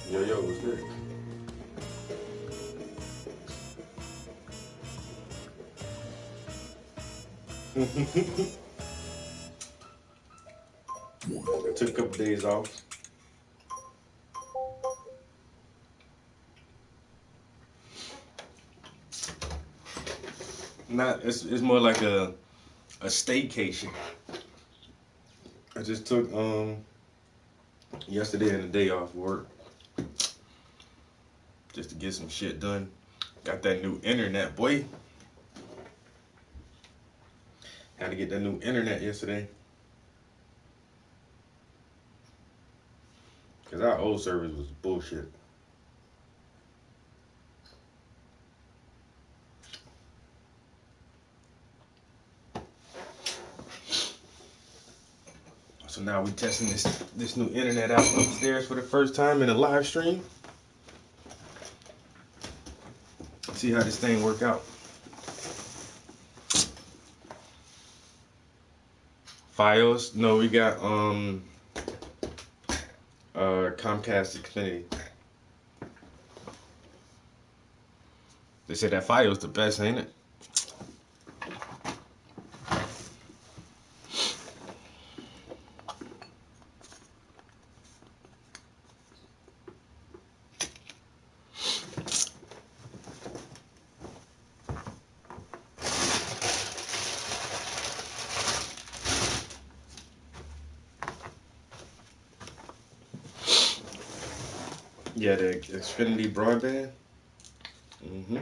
Yo, what's good? I took a couple days off. Not it's more like a staycation. I just took yesterday and the day off work just to get some shit done. Got that new internet, boy. Had to get that new internet yesterday. Cause our old service was bullshit. So now we testing this new internet out upstairs for the first time in a live stream. See how this thing work out. Fios? No, we got Comcast Xfinity. They said that Fios the best, ain't it? Yeah, the Xfinity broadband. Mm-hmm.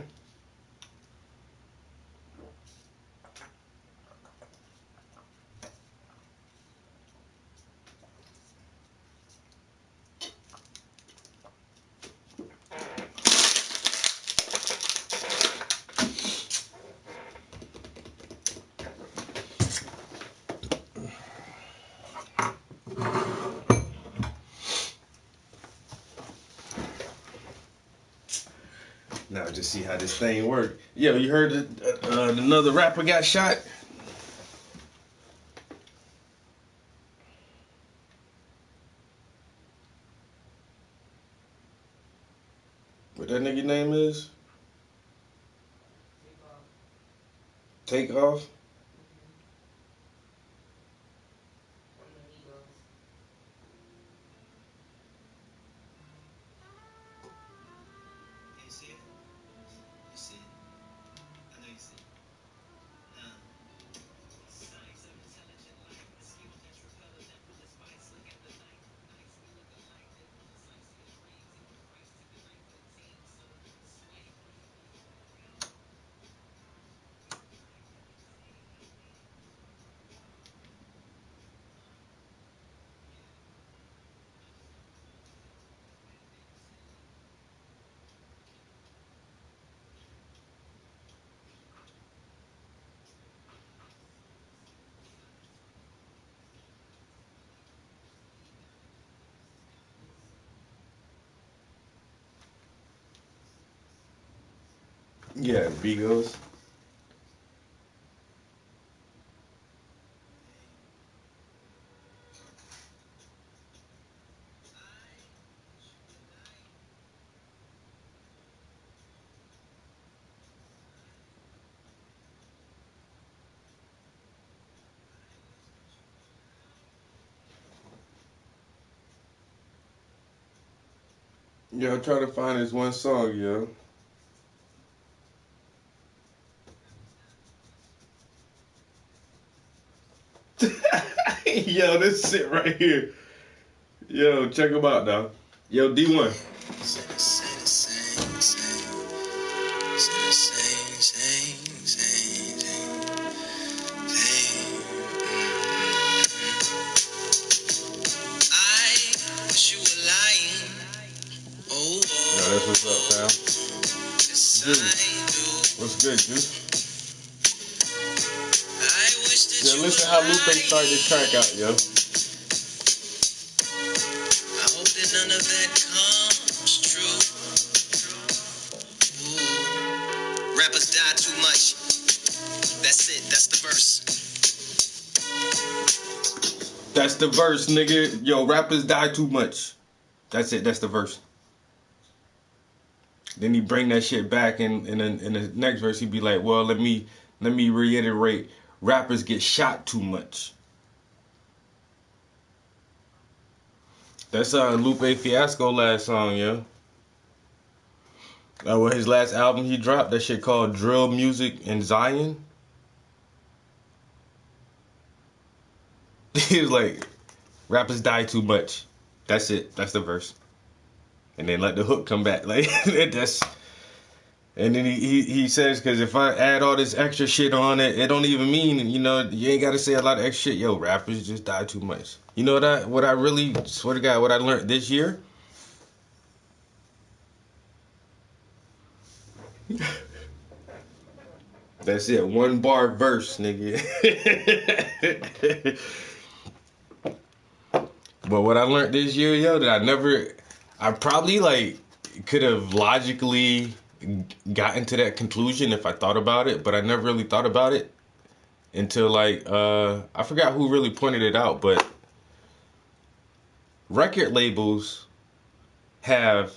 Now just see how this thing work. Yo, you heard that another rapper got shot? What that nigga name is? Takeoff. Yeah, Vigos. Yo, try to find this one song, yo. Yo, this shit right here. Yo, check him out now. Yo, D1. Yo, that's what's up, pal. Juice. What's good, Juice? Yo, listen how Lupe started this track out, yo. I hope that none of that comes true. Ooh. Rappers die too much. That's it, that's the verse. That's the verse, nigga. Yo, rappers die too much. That's it. That's the verse. Then he bring that shit back in the next verse. He'd be like, well, let me reiterate. Rappers get shot too much. That's Lupe Fiasco last song, yo. Well, his last album he dropped, that shit called Drill Music in Zion. He was like, rappers die too much. That's it. That's the verse. And then let the hook come back. Like that's. And then he says, because if I add all this extra shit on it, it don't even mean, you know, you ain't got to say a lot of extra shit. Yo, rappers just die too much. You know what I really, swear to God, what I learned this year? That's it. One bar verse, nigga. But what I learned this year, yo, that I probably like could have logically gotten to that conclusion if I thought about it, but I never really thought about it until like I forgot who really pointed it out, but record labels have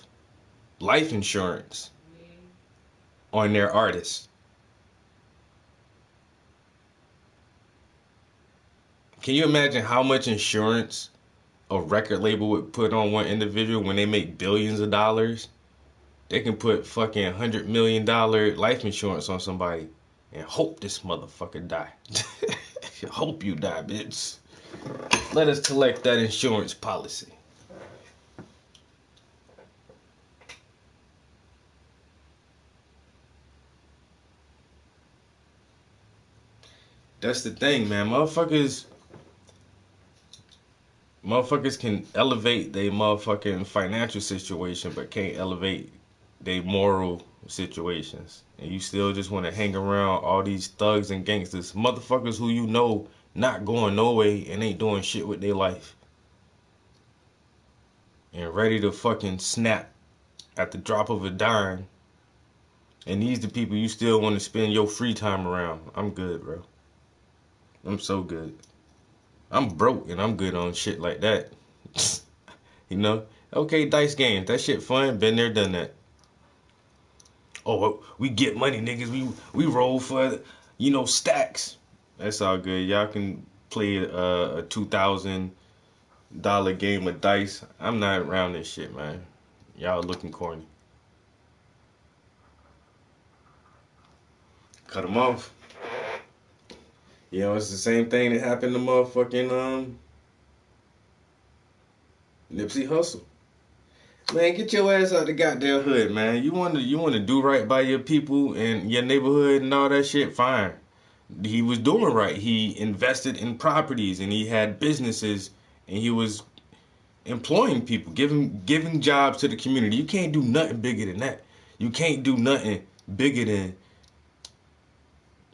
life insurance on their artists. Can you imagine how much insurance a record label would put on one individual when they make billions of dollars? They can put fucking $100 million life insurance on somebody and hope this motherfucker die. Hope you die, bitch. Let us collect that insurance policy. That's the thing, man. Motherfuckers can elevate their motherfucking financial situation, but can't elevate their moral situations. And you still just want to hang around all these thugs and gangsters, motherfuckers who you know not going no way and ain't doing shit with their life. And ready to fucking snap at the drop of a dime. And these the people you still want to spend your free time around. I'm good, bro. I'm so good. I'm broke and I'm good on shit like that. You know? Okay, dice games. That shit fun. Been there, done that. Oh, we get money, niggas. We roll for, you know, stacks. That's all good. Y'all can play a $2,000 game of dice. I'm not around this shit, man. Y'all looking corny. Cut them off. You know, it's the same thing that happened to motherfucking Nipsey Hussle. Man, get your ass out the goddamn hood, man. You want to do right by your people and your neighborhood and all that shit. Fine. He was doing right. He invested in properties and he had businesses and he was employing people, giving jobs to the community. You can't do nothing bigger than that. You can't do nothing bigger than,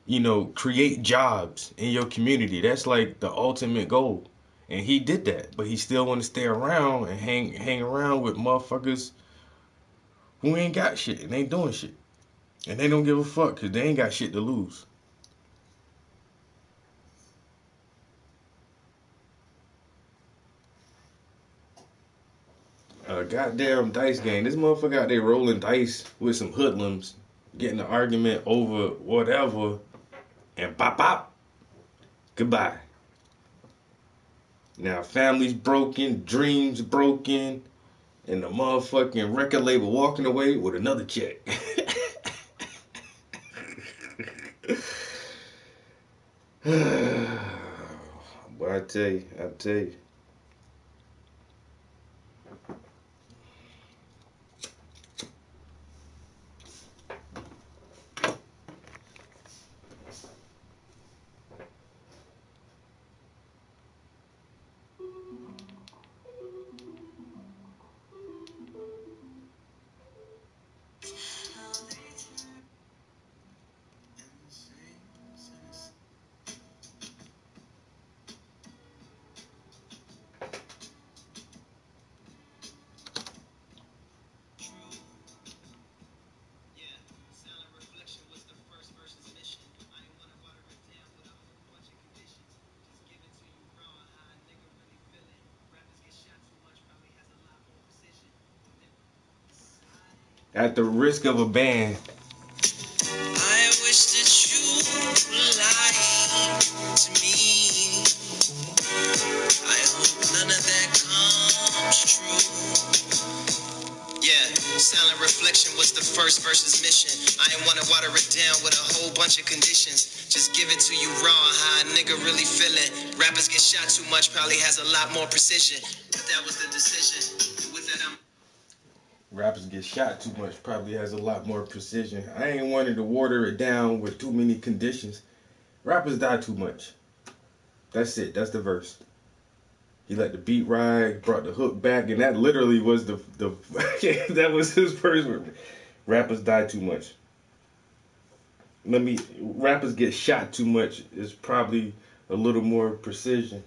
you know, create jobs in your community. That's like the ultimate goal. And he did that, but he still want to stay around and hang around with motherfuckers who ain't got shit and ain't doing shit. And they don't give a fuck because they ain't got shit to lose. A goddamn dice game. This motherfucker out there rolling dice with some hoodlums, getting an argument over whatever, and pop pop. Goodbye. Now family's broken, dreams broken, and the motherfucking record label walking away with another check. Boy, I tell you. at the risk of a ban. I wish that you lied to me. I hope none of that comes true. Yeah, silent reflection was the first verse's mission. I ain't wanna water it down with a whole bunch of conditions. Just give it to you raw, how a nigga really feeling. Rappers get shot too much, probably has a lot more precision. But that was the decision. With that, I'm Rappers get shot too much, probably has a lot more precision. I ain't wanted to water it down with too many conditions. Rappers die too much. That's it. That's the verse. He let the beat ride, brought the hook back, and that literally was the that was his first word. Rappers die too much. Rappers get shot too much is probably a little more precision.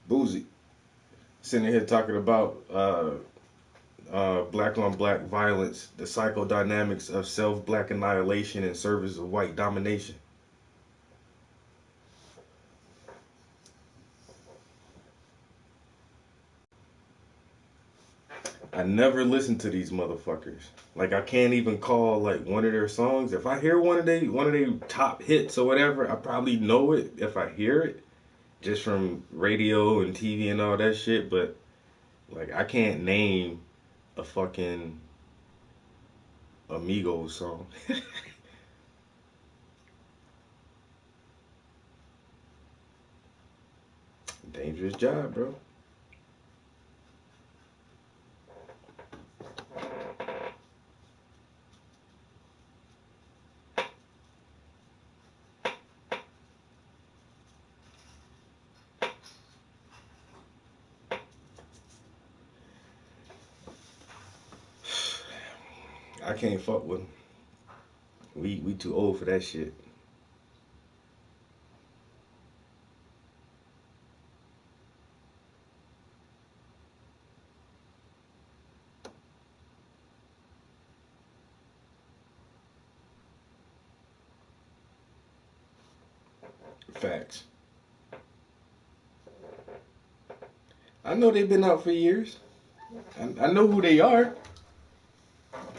Boozy sitting here talking about black on black violence, the psychodynamics of self black annihilation in service of white domination. I never listen to these motherfuckers. Like I can't even call like one of their songs. If I hear one of their top hits or whatever, I probably know it if I hear it, just from radio and TV and all that shit. But like I can't name a fucking Amigos song. Dangerous job, bro. I can't fuck with him. We too old for that shit. Facts. I know they've been out for years. I know who they are.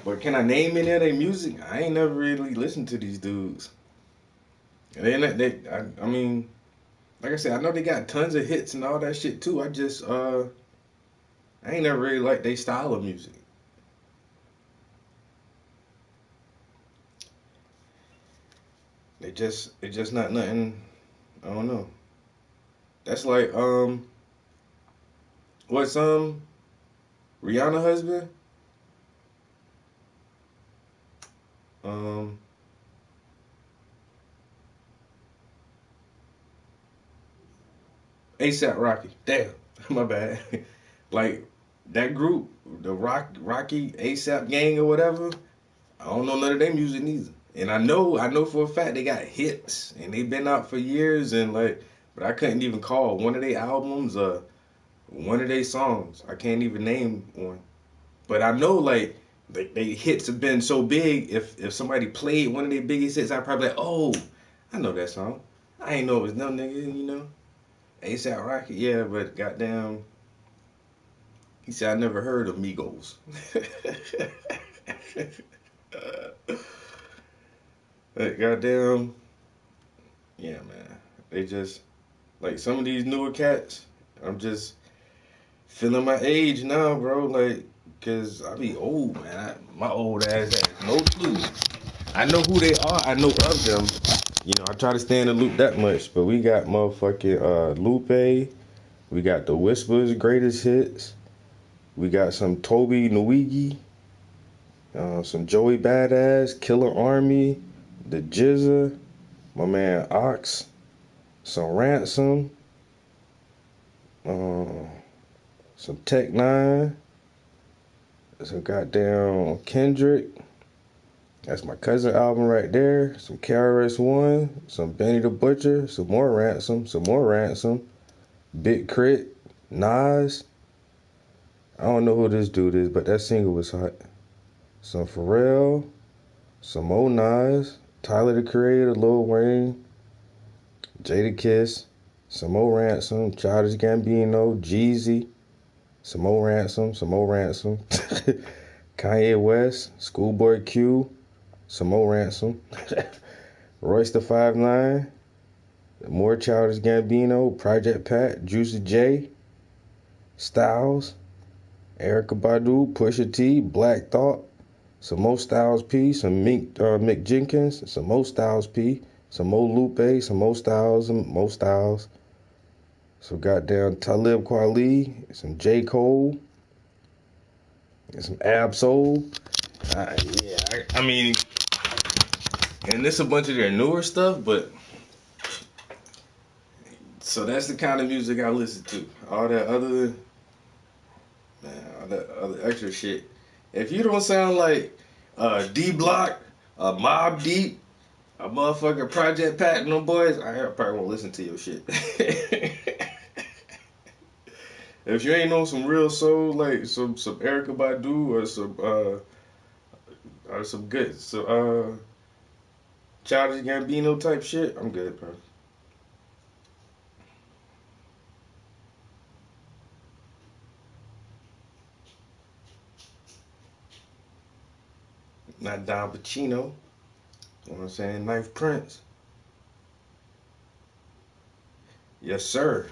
But can I name any of their music? I ain't never really listened to these dudes. I mean, like I said, I know they got tons of hits and all that shit too. I ain't never really liked their style of music. It just not nothing. I don't know. That's like what's Rihanna husband? Um, ASAP Rocky. Damn, my bad. Like that group, the Rocky ASAP gang or whatever. I don't know none of their music neither. And I know for a fact they got hits and they've been out for years and like, but I couldn't even call one of their albums one of their songs. I can't even name one. But I know like they hits have been so big. If somebody played one of their biggest hits, I'd probably like, oh, I know that song. I ain't know it was no nigga, you know. ASAP Rocky, yeah, but goddamn, he said I never heard of Migos. Like, goddamn, yeah, man. They just like some of these newer cats. I'm just feeling my age now, bro. Like, cause I be old, man. My old ass has no clue. I know who they are. I know of them. You know, I try to stay in the loop that much. But we got motherfucking Lupe. We got the Whispers greatest hits. We got some Toby Nwigi. Some Joey Badass, Killer Army, the Jizza, my man Ox, some Ransom, uh, some Tech Nine, some goddamn Kendrick. That's my cousin album right there. Some KRS One, some Benny the Butcher, some more Ransom, Big Crit, Nas. I don't know who this dude is, but that single was hot. Some Pharrell, some Mo Nas, Tyler the Creator, Lil Wayne, Jadakiss. Some more Ransom, Childish Gambino, Jeezy, some more Ransom, some more Ransom. Kanye West, Schoolboy Q, some more Ransom. Royce the 5'9", more Childish Gambino, Project Pat, Juicy J, Styles, Erykah Badu, Pusha T, Black Thought, some more Styles P, some Mick Jenkins, some more Styles P, some more Lupe, some more Styles, and more Styles. Some goddamn Talib Kweli, some J. Cole, and some Ab-Soul. I mean, and this a bunch of their newer stuff, but so that's the kind of music I listen to. All that other extra shit. If you don't sound like D Block, Mob Deep, a motherfucking Project Pat and them boys, I probably won't listen to your shit. If you ain't on some real soul, like some Erykah Badu or some good Childish Gambino type shit, I'm good, bro. Not Don Pacino. You know what I'm saying? Knife Prince. Yes, sir.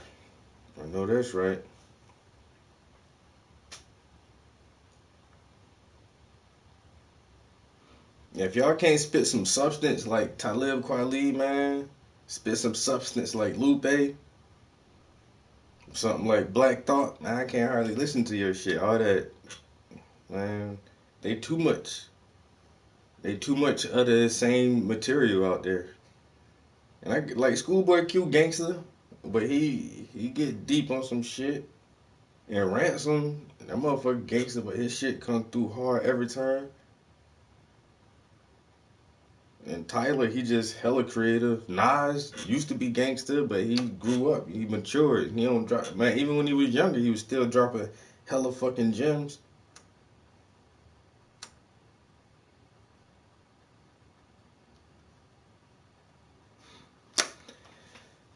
I know that's right. If y'all can't spit some substance like Talib Kweli, man, spit some substance like Lupe, something like Black Thought, man, I can't hardly listen to your shit. All that, man, they too much. They too much of the same material out there. And I like Schoolboy Q gangster, but he get deep on some shit. And Ransom, that motherfucker gangster, but his shit come through hard every time. And Tyler, he just hella creative. Nas used to be gangster, but he grew up. He matured. He don't drop, man. Even when he was younger, he was still dropping hella fucking gems.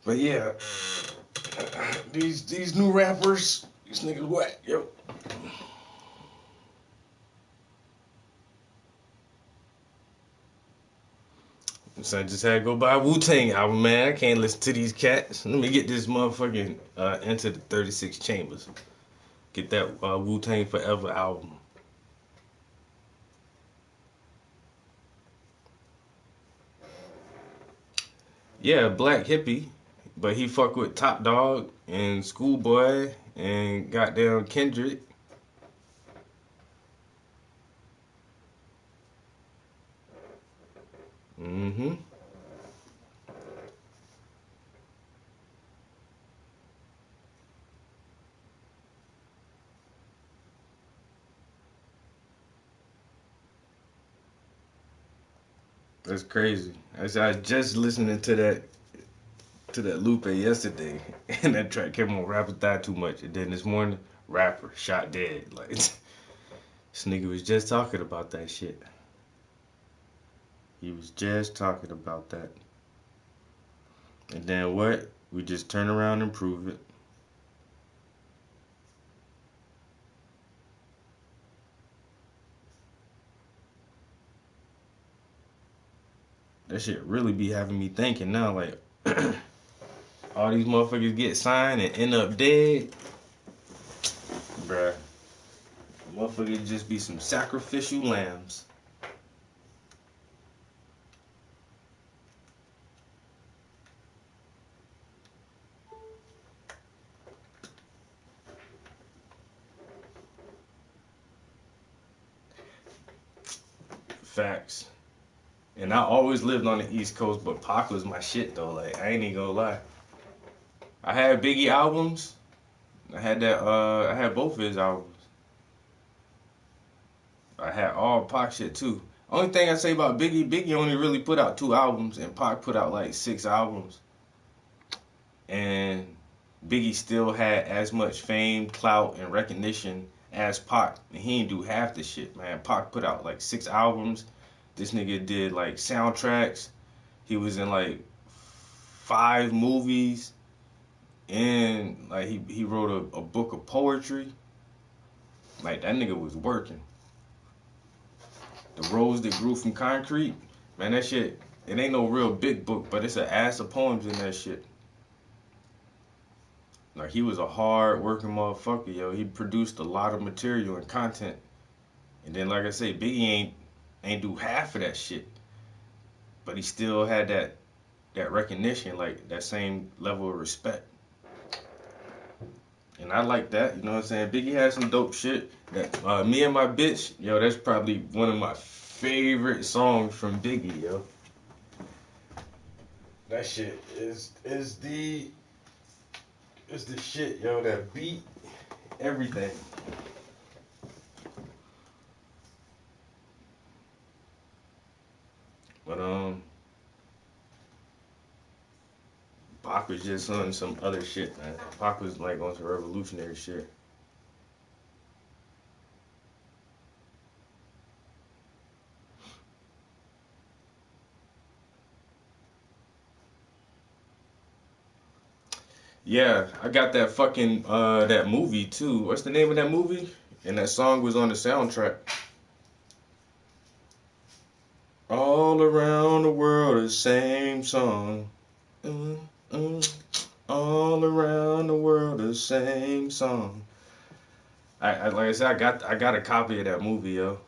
But yeah, these new rappers, these niggas whack, yo. So I just had to go buy a Wu-Tang album, man. I can't listen to these cats. Let me get this motherfucking Enter the 36 Chambers. Get that Wu-Tang Forever album. Yeah, Black Hippie, but he fuck with Top Dog and Schoolboy and goddamn Kendrick. Mm-hmm. That's crazy. I just listening to that Lupe yesterday, and that track came on Rapper Die Too Much, and then this morning, Rapper shot dead. Like this nigga was just talking about that shit. He was just talking about that. And then what? We just turn around and prove it. That shit really be having me thinking now, like all these motherfuckers get signed and end up dead. Bruh. Motherfuckers just be some sacrificial lambs. Facts. And I always lived on the East Coast, but Pac was my shit though. Like I ain't even gonna lie. I had Biggie albums. I had both of his albums. I had all Pac shit too. Only thing I say about Biggie only really put out 2 albums, and Pac put out like 6 albums. And Biggie still had as much fame, clout, and recognition as Pac, and he didn't do half the shit, man. Pac put out like 6 albums. This nigga did like soundtracks. He was in like 5 movies. and like he wrote a book of poetry. Like that nigga was working. The Rose That Grew from Concrete, man, that shit. It ain't no real big book, but it's an ass of poems in that shit. Like he was a hard working motherfucker, yo. He produced a lot of material and content. And then like I say, Biggie ain't do half of that shit. But he still had that recognition, like that same level of respect. And I like that, you know what I'm saying? Biggie had some dope shit. That Me and My Bitch, yo, that's probably one of my favorite songs from Biggie, yo. That shit is the shit, yo. That beat, everything. But Pac was just on some other shit, man. Pac was like on some revolutionary shit. Yeah, I got that fucking that movie too. What's the name of that movie? And that song was on the soundtrack. All around the world, the same song. Mm, mm. All around the world, the same song. I like I said, I got a copy of that movie, yo,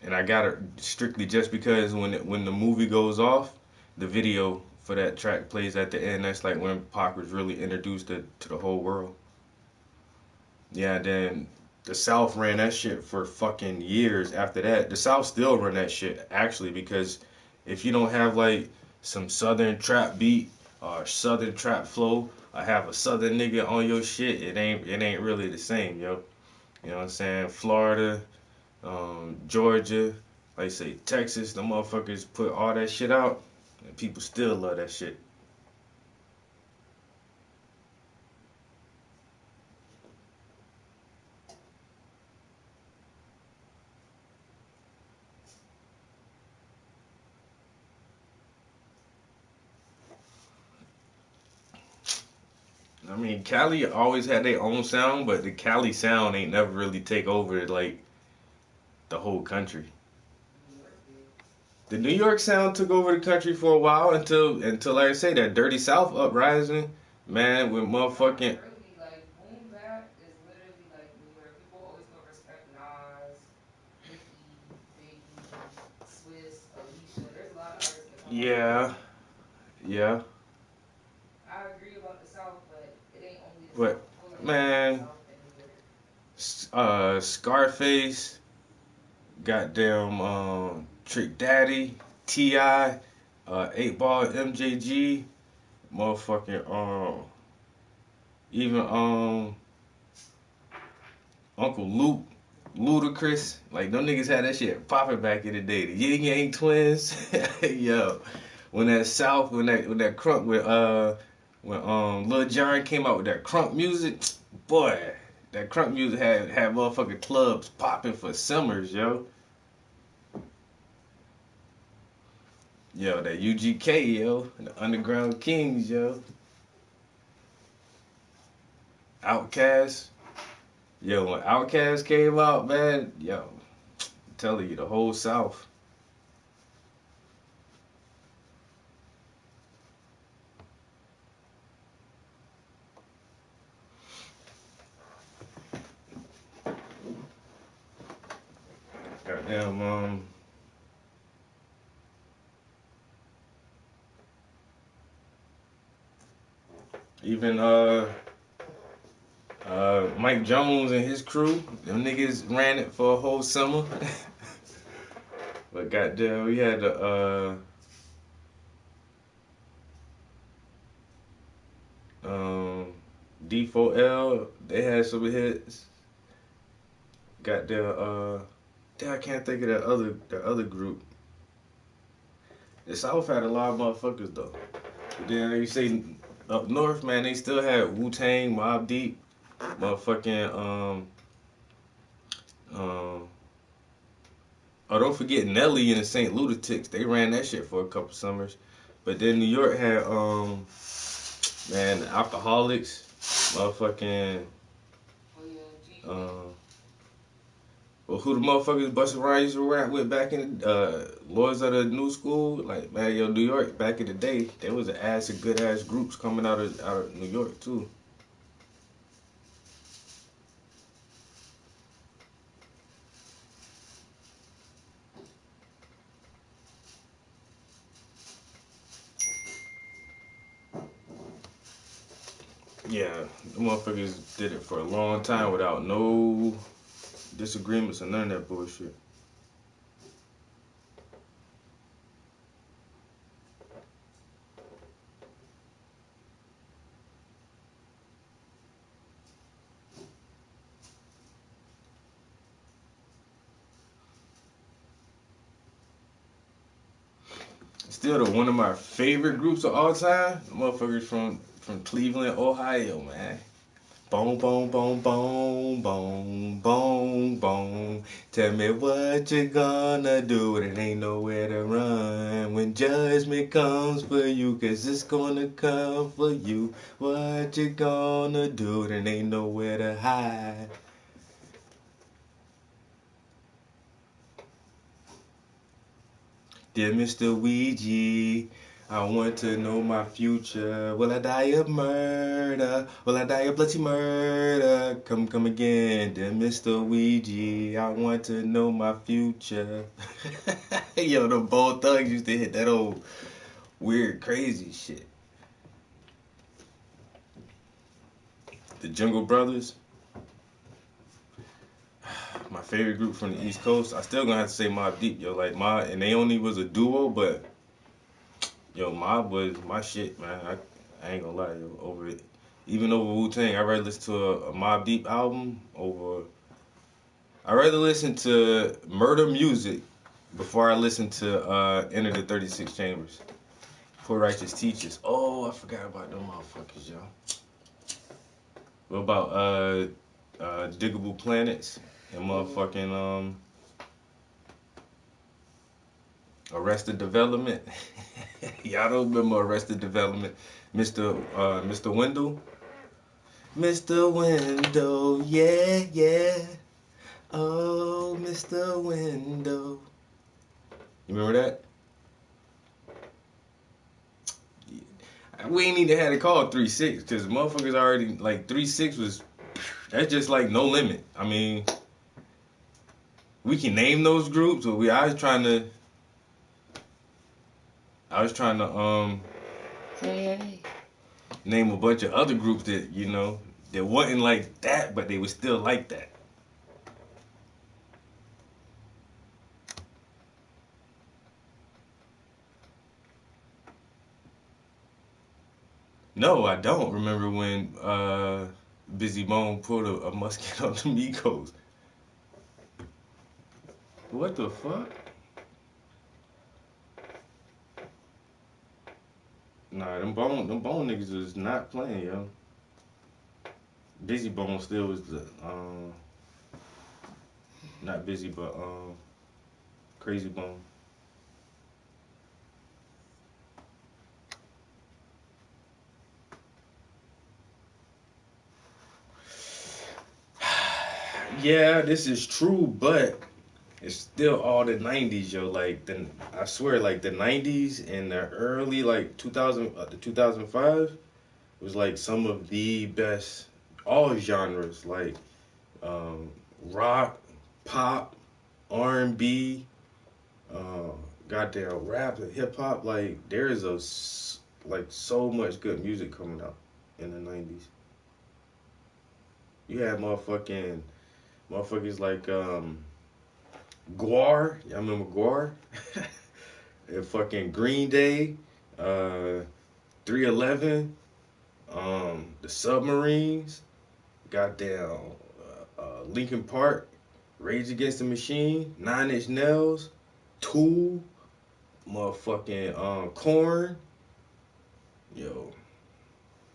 and I got it strictly just because when the movie goes off, the video for that track plays at the end. That's like when Pac was really introduced to the whole world. Yeah, then the South ran that shit for fucking years after that. The South still run that shit actually because if you don't have like some southern trap beat or southern trap flow or have a southern nigga on your shit, it ain't really the same, yo. You know what I'm saying? Florida, Georgia, like I say Texas, the motherfuckers put all that shit out and people still love that shit. I mean, Cali always had their own sound, but the Cali sound ain't never really take over like the whole country. The New York sound took over the country for a while until like I say that Dirty South uprising, man, with motherfucking Early, like boom bap is literally like New York. People always gonna respect Nas, Nicki, Biggie, Swiss, Alicia. There's a lot of artists that come out of New yeah, York. yeah, I agree about the South, but it ain't only the but South. I feel like it's more man, South than New York. Scarface, goddamn, Trick Daddy, Ti, 8 Ball, MJG, motherfucking, even Uncle Luke, Ludacris, like them niggas had that shit popping back in the day. The Yin Yang Twins, yo, when that crunk when Lil Jon came out with that crunk music, boy, that crunk music had motherfucking clubs popping for summers, yo. Yo, that UGK, yo, the Underground Kings, yo, Outkast, yo, when Outkast came out, man, yo, I'm telling you, the whole South. Goddamn, even Mike Jones and his crew, them niggas ran it for a whole summer. But goddamn, we had the D4L. They had some hits. Got their damn, I can't think of the other group. The South had a lot of motherfuckers though. But then you say up north, man, they still had Wu Tang, Mobb Deep, motherfucking um. Oh, don't forget Nelly and the Saint Lunatics. They ran that shit for a couple summers. But then New York had Man, the Alcoholics, motherfucking, well, who the motherfuckers Busta Rhymes used to rap with back in Lords of the New School, like man, yo, New York back in the day, there was an ass of good ass groups coming out of New York too. Yeah, the motherfuckers did it for a long time without no disagreements or none of that bullshit. Still, one of my favorite groups of all time, the motherfuckers from Cleveland, Ohio, man. Boom, boom, boom, boom, boom, boom, boom. Tell me what you gonna do when it ain't nowhere to run. When judgment comes for you, 'cause it's gonna come for you. What you gonna do when it ain't nowhere to hide? Dear Mr. Ouija, I want to know my future. Will I die of murder? Will I die of bloody murder? Come again, dear Mr. Ouija. I want to know my future. Yo, the Bold Thugs used to hit that old weird, crazy shit. The Jungle Brothers, my favorite group from the East Coast. I still gonna have to say Mobb Deep, yo. Like and they only was a duo, but yo, Mob was my shit, man. I ain't gonna lie, yo. Over it, even over Wu Tang, I'd rather listen to a Mobb Deep album over. I'd rather listen to Murder Music before I listen to Enter the 36 Chambers. Poor Righteous Teachers. Oh, I forgot about them motherfuckers, yo. What about Diggable Planets and motherfucking Arrested Development? Y'all don't remember Arrested Development, Mr. Wendell. Mr. Window, yeah, yeah. Oh, Mr. Window. You remember that? Yeah. We ain't even had it called 3-6 because motherfuckers already, like, 3-6 was, that's just like No Limit. I mean, we can name those groups, but I was trying to, name a bunch of other groups that, that wasn't like that, but they were still like that. No, I don't remember when Busy Bone pulled a musket on the Migos. What the fuck? Nah, them bone niggas was not playing, yo. Busy Bone still was the not busy, but Crazy Bone. Yeah, this is true, but it's still all the '90s, yo. Like I swear, like the '90s and the early like 2000, the 2005 was like some of the best all genres, like um, rock, pop, R&B, uh, goddamn rap and hip hop. Like there is like so much good music coming out in the '90s. You had motherfuckers like Guar. Y'all remember Guar? And fucking Green Day, 311, the Submarines, goddamn Linkin Park, Rage Against the Machine, Nine Inch Nails, Tool, motherfucking Corn, yo,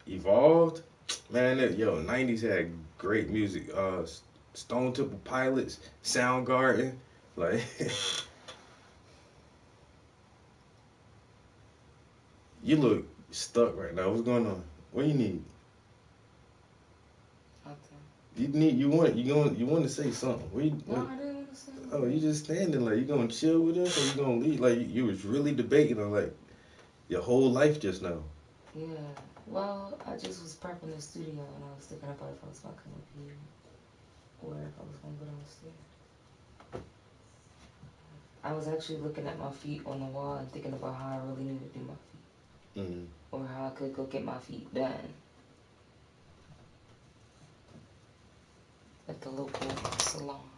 Evolved. Man, yo, '90s had great music. Stone Temple Pilots, Soundgarden, like you look stuck right now. What's going on? What you need? Nothing. You want to say something. No, I didn't want to say anything. Oh, you just standing like you gonna chill with us, or you gonna leave? Like you was really debating on like your whole life just now. Yeah. Well, I just was prepping the studio and I was thinking about if I was gonna come up here or if I was gonna go downstairs. I was actually looking at my feet on the wall and thinking about how I really need to do my feet. Mm. Or how I could go get my feet done at the local salon.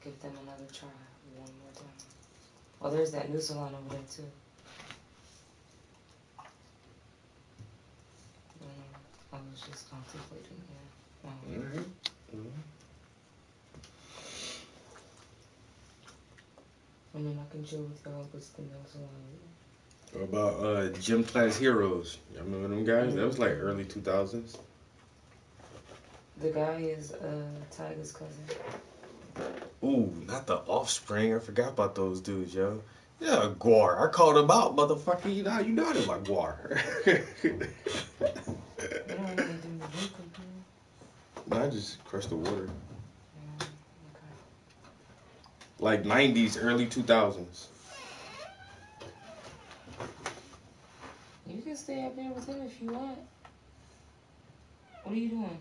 Give them another try one more time. Oh, there's that new salon over there too. I was just contemplating, yeah. Alright. I mean, I can chill with y'all, but still no salon. What about Gym Class Heroes? Y'all remember them guys? That was like early 2000s. The guy is Tiger's cousin. Ooh, not the Offspring. I forgot about those dudes, yo. Yeah, Guar. I called him out, motherfucker. You know I didn't like Guar. They don't really do vocal, do No, I just crushed the water. yeah, okay. Like 90s, early 2000s. You can stay up here with him if you want. What are you doing?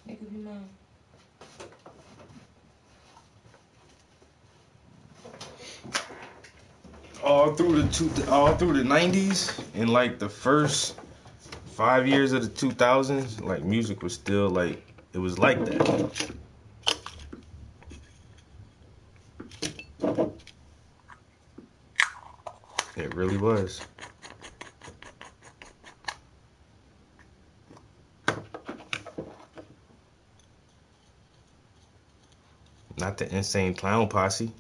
Make up your mind. All through the 90s and like the first 5 years of the 2000s, like music was still like it was like that. It really was. Not the Insane Clown Posse.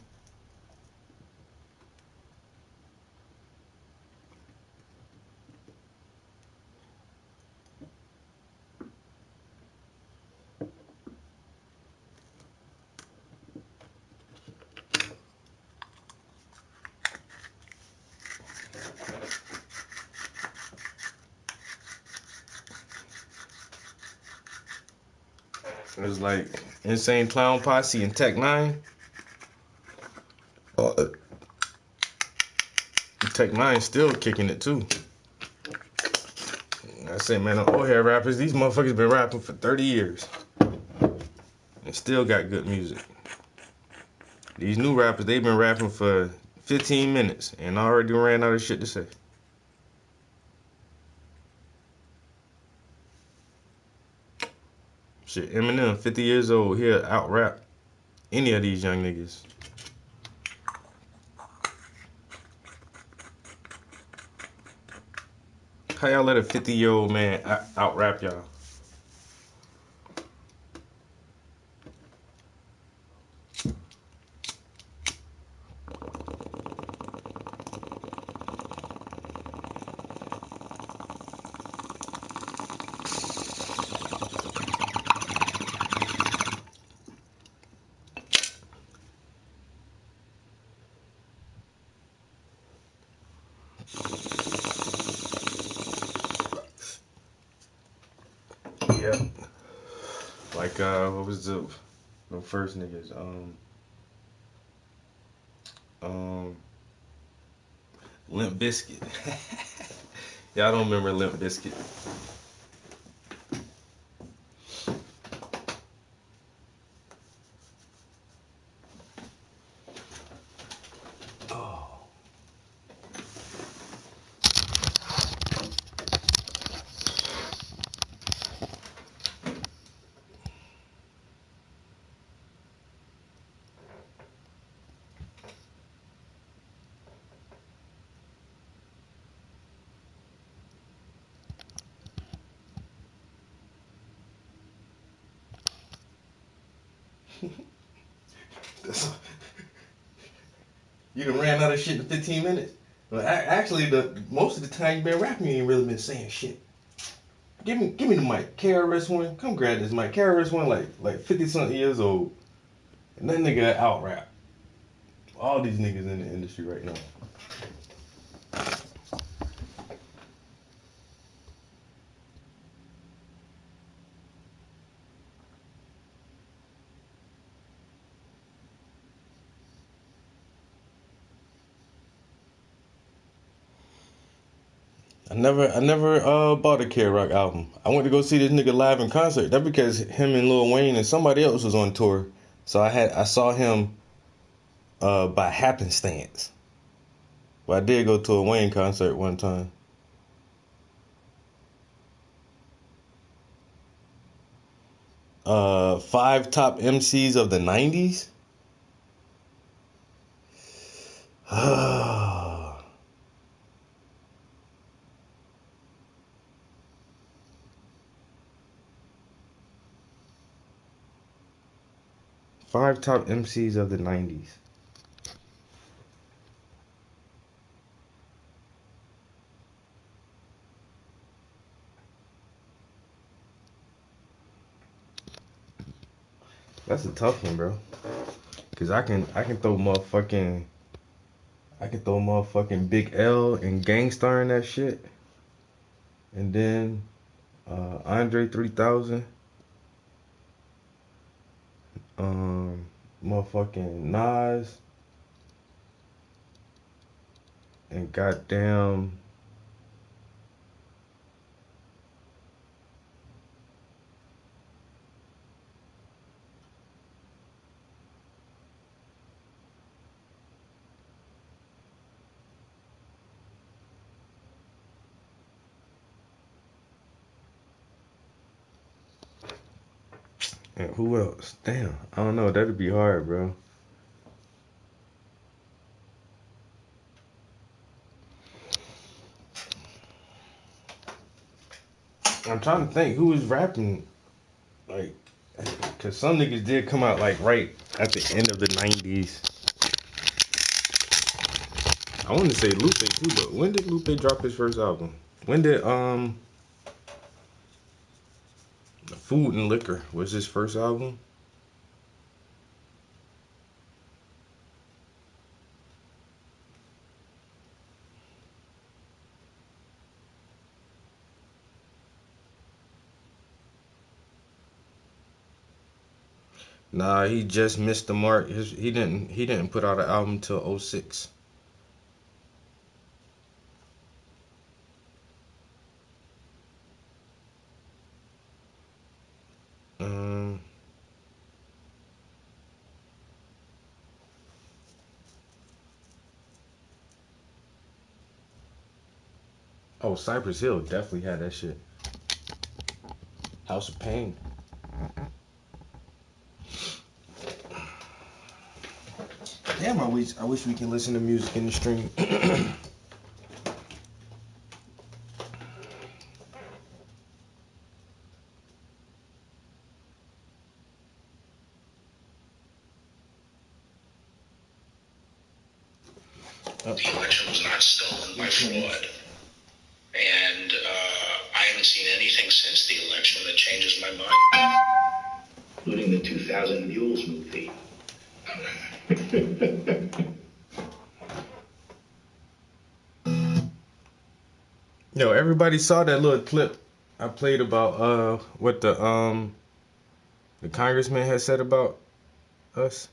It was like Insane Clown Posse and Tech Nine. Tech Nine still kicking it too. I say, man, the old hair rappers, these motherfuckers been rapping for 30 years and still got good music. These new rappers, they've been rapping for 15 minutes and already ran out of shit to say. Shit, Eminem, 50 years old, he'll out rap any of these young niggas. How y'all let a 50-year-old man out rap y'all? Yeah. Like, what was the first niggas? Limp Bizkit. Y'all don't remember Limp Bizkit? Oh. You done ran out of shit in 15 minutes. Well, actually, the most of the time you been rapping, you ain't really been saying shit. Give me the mic. KRS-One, come grab this mic. KRS-One like 50 something years old, and that nigga out rap all these niggas in the industry right now. I never bought a Kid Rock album. I went to go see this nigga live in concert. That's because him and Lil Wayne and somebody else was on tour. So I saw him by happenstance. But I did go to a Wayne concert one time. Five top MCs of the 90s? Five top MCs of the 90s. That's a tough one, bro. Cause I can throw motherfucking Big L and Gangstar in that shit. And then Andre 3000. Motherfucking Nas. And goddamn and who else? Damn, I don't know. That'd be hard, bro. I'm trying to think who was rapping, like, cause some niggas did come out like right at the end of the 90s. I want to say Lupe too, but when did Lupe drop his first album? When did Food and Liquor was his first album? Nah, he just missed the mark. He didn't put out an album till 06. Oh, Cypress Hill definitely had that shit. House of Pain. Damn, I wish we can listen to music in the stream. The election was not stolen by fraud. And I haven't seen anything since the election that changes my mind. Including the 2000 Mules movie. Yo, everybody saw that little clip I played about what the congressman had said about us.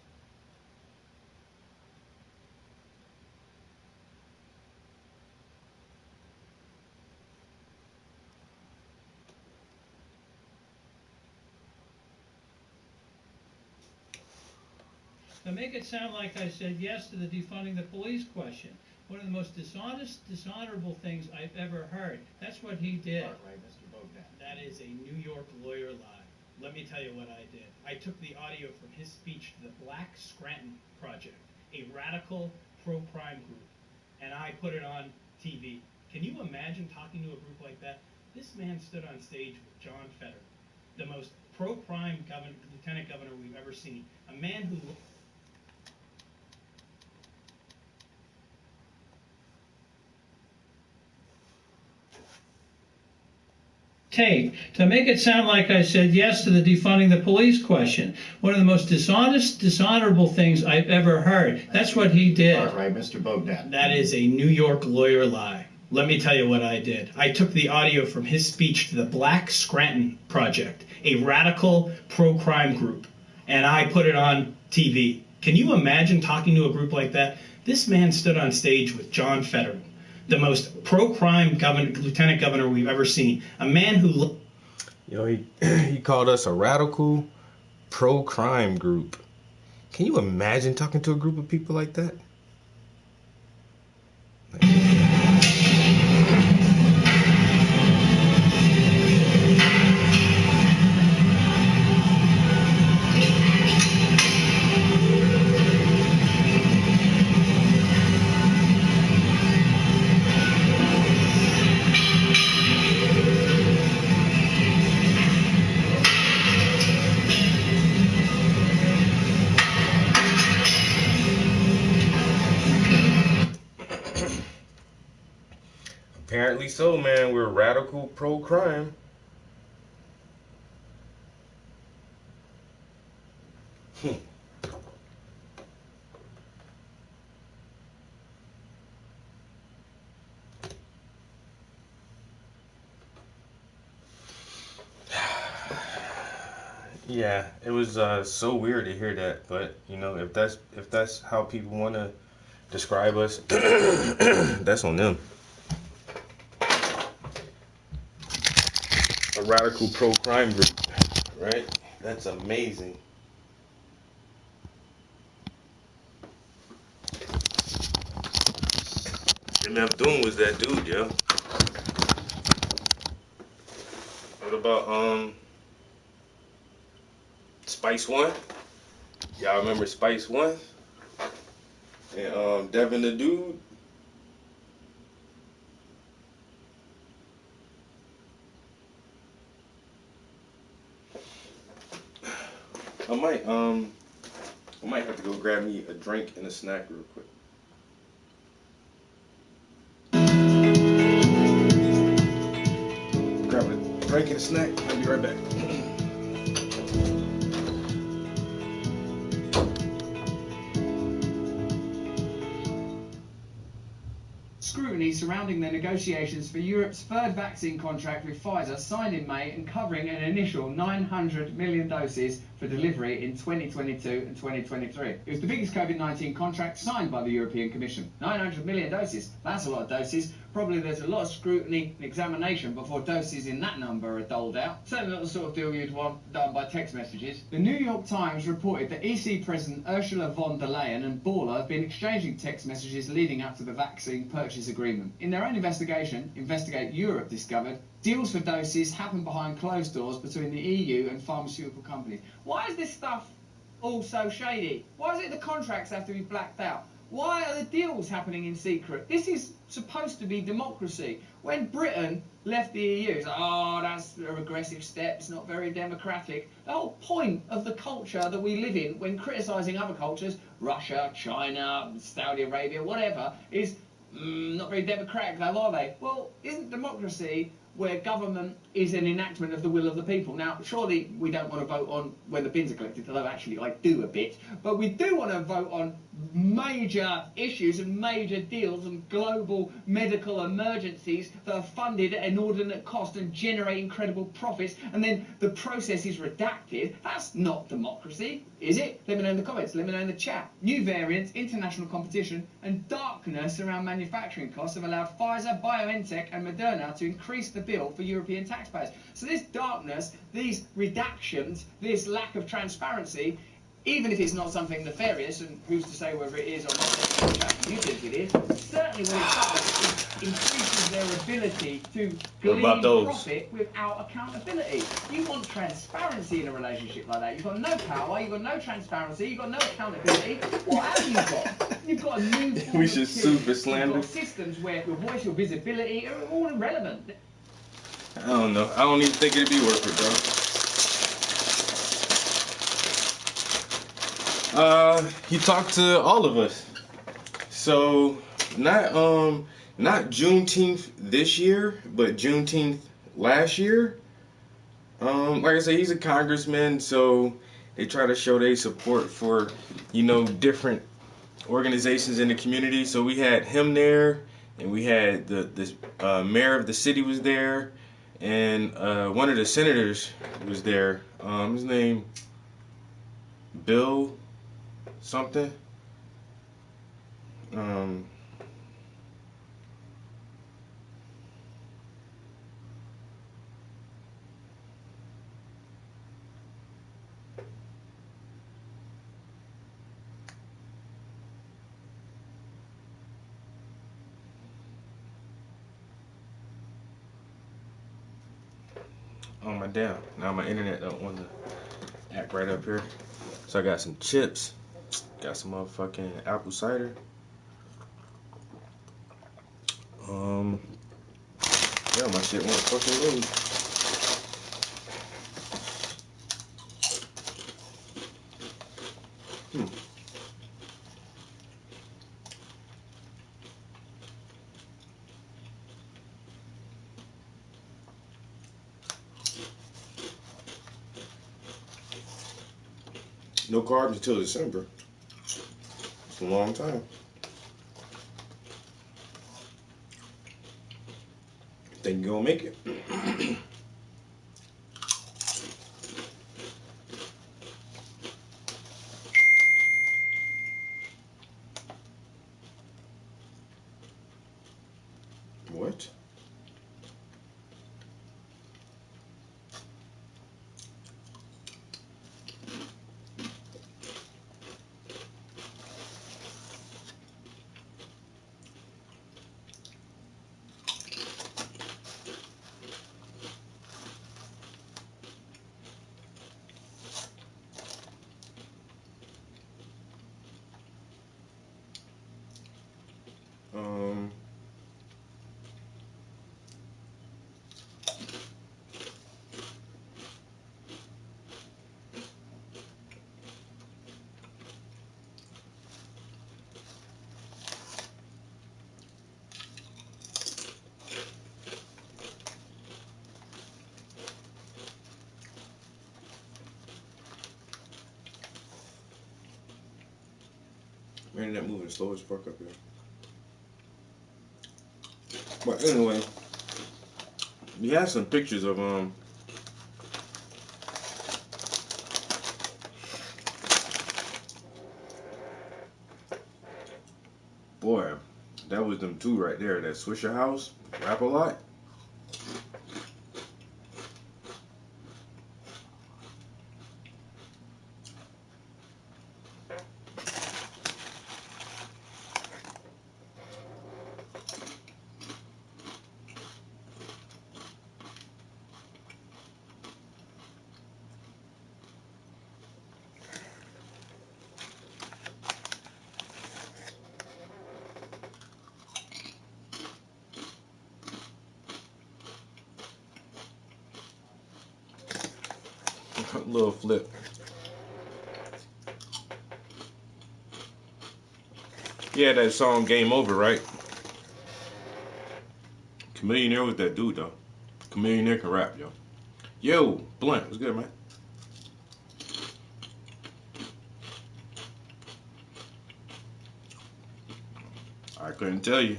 To make it sound like I said yes to the defunding the police question. One of the most dishonorable things I've ever heard. That's what he did. Right, Mr. Bogdan. That is a New York lawyer lie. Let me tell you what I did. I took the audio from his speech to the Black Scranton Project, a radical pro-crime group, and I put it on TV. Can you imagine talking to a group like that? This man stood on stage with John Fetterman, the most pro-crime lieutenant governor we've ever seen. A man who... tape to make it sound like I said yes to the defunding the police question. One of the most dishonorable things I've ever heard. That's what he did. All right, Mr. Bogdan. That is a New York lawyer lie. Let me tell you what I did. I took the audio from his speech to the Black Scranton Project, a radical pro-crime group, and I put it on TV. Can you imagine talking to a group like that? This man stood on stage with John Fetterman, the most pro-crime lieutenant governor we've ever seen. A man who... He called us a radical pro-crime group. Can you imagine talking to a group of people like that? Apparently so, man. We're radical pro-crime. Yeah, it was so weird to hear that, but if that's how people want to describe us, that's on them. A radical pro-crime group, right? That's amazing. MF Doom was that dude, yo. What about Spice One? Y'all remember Spice One? And Devin the Dude? I might have to go grab me a drink and a snack real quick. Grab a drink and a snack. I'll be right back. Scrutiny surrounding the negotiations for Europe's third vaccine contract with Pfizer signed in May and covering an initial 900 million doses for delivery in 2022 and 2023. It was the biggest COVID-19 contract signed by the European Commission. 900 million doses, that's a lot of doses. Probably there's a lot of scrutiny and examination before doses in that number are doled out. Certainly not the sort of deal you'd want done by text messages. The New York Times reported that EC President Ursula von der Leyen and Borla have been exchanging text messages leading up to the vaccine purchase agreement. In their own investigation, Investigate Europe discovered deals for doses happen behind closed doors between the EU and pharmaceutical companies. Why is this stuff all so shady? Why is it the contracts have to be blacked out? Why are the deals happening in secret? This is supposed to be democracy. When Britain left the EU, it's like, oh, that's a regressive step, it's not very democratic. The whole point of the culture that we live in when criticising other cultures, Russia, China, Saudi Arabia, whatever, is not very democratic, though, are they? Well, isn't democracy where government is an enactment of the will of the people? Now, surely we don't want to vote on when the bins are collected, although actually I do a bit, but we do want to vote on major issues and major deals and global medical emergencies that are funded at inordinate cost and generate incredible profits, and then the process is redacted. That's not democracy, is it? Let me know in the comments, let me know in the chat. New variants, international competition, and darkness around manufacturing costs have allowed Pfizer, BioNTech and Moderna to increase the bill for European taxpayers. So this darkness, these redactions, this lack of transparency, even if it's not something nefarious, and who's to say whether it is or not, you think it is, certainly what it does is increases their ability to glean profit without accountability. You want transparency in a relationship like that. You've got no power, you've got no transparency, you've got no accountability. What have you got? You've got a new form We should sue for slander. You've got systems where your voice, your visibility are all irrelevant. I don't know. I don't even think it'd be worth it, bro. He talked to all of us. So not Juneteenth this year, but Juneteenth last year. Like I said, he's a congressman, so they try to show their support for, different organizations in the community. So we had him there, and we had the mayor of the city was there, and one of the senators was there. His name Bill something. on my damn. Now my internet don't want to act right up here. So I got some chips. Got some motherfucking apple cider. Yeah, my shit won't fucking load. No carbs until December. It's a long time. Think you gonna make it? What? Um. Man, that moving slow as fuck up here. But anyway, we have some pictures of boy, that was them two right there. That Swisher House, Rap a Lot. Little flip. Yeah, that song Game Over, right? Chamillionaire was that dude though. Chamillionaire can rap, yo. Yo, Blunt, what's good, man? I couldn't tell you.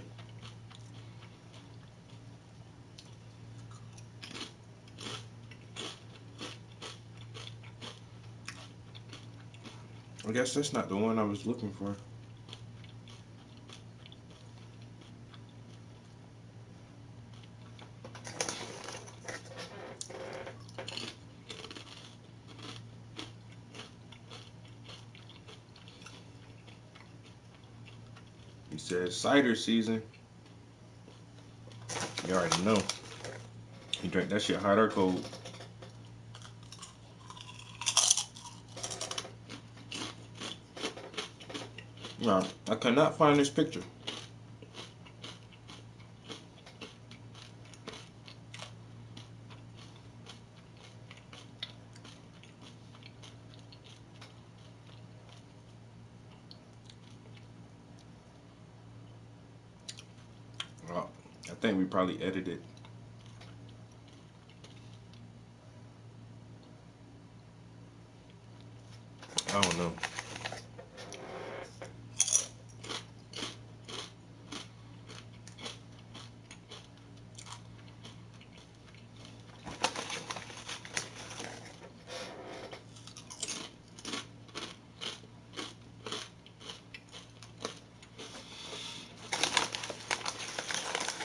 I guess that's not the one I was looking for. He said cider season. You already know. He drank that shit hot or cold. No, I cannot find this picture. Oh, I think we probably edited. I don't know.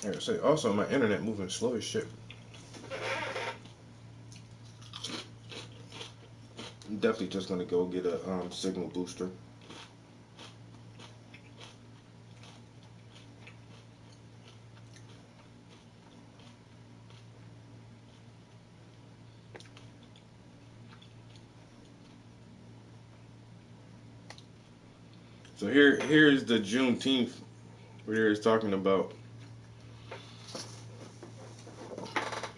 Like I say, also my internet moving slow as shit. I'm definitely just gonna go get a signal booster. So here's the Juneteenth where it's talking about.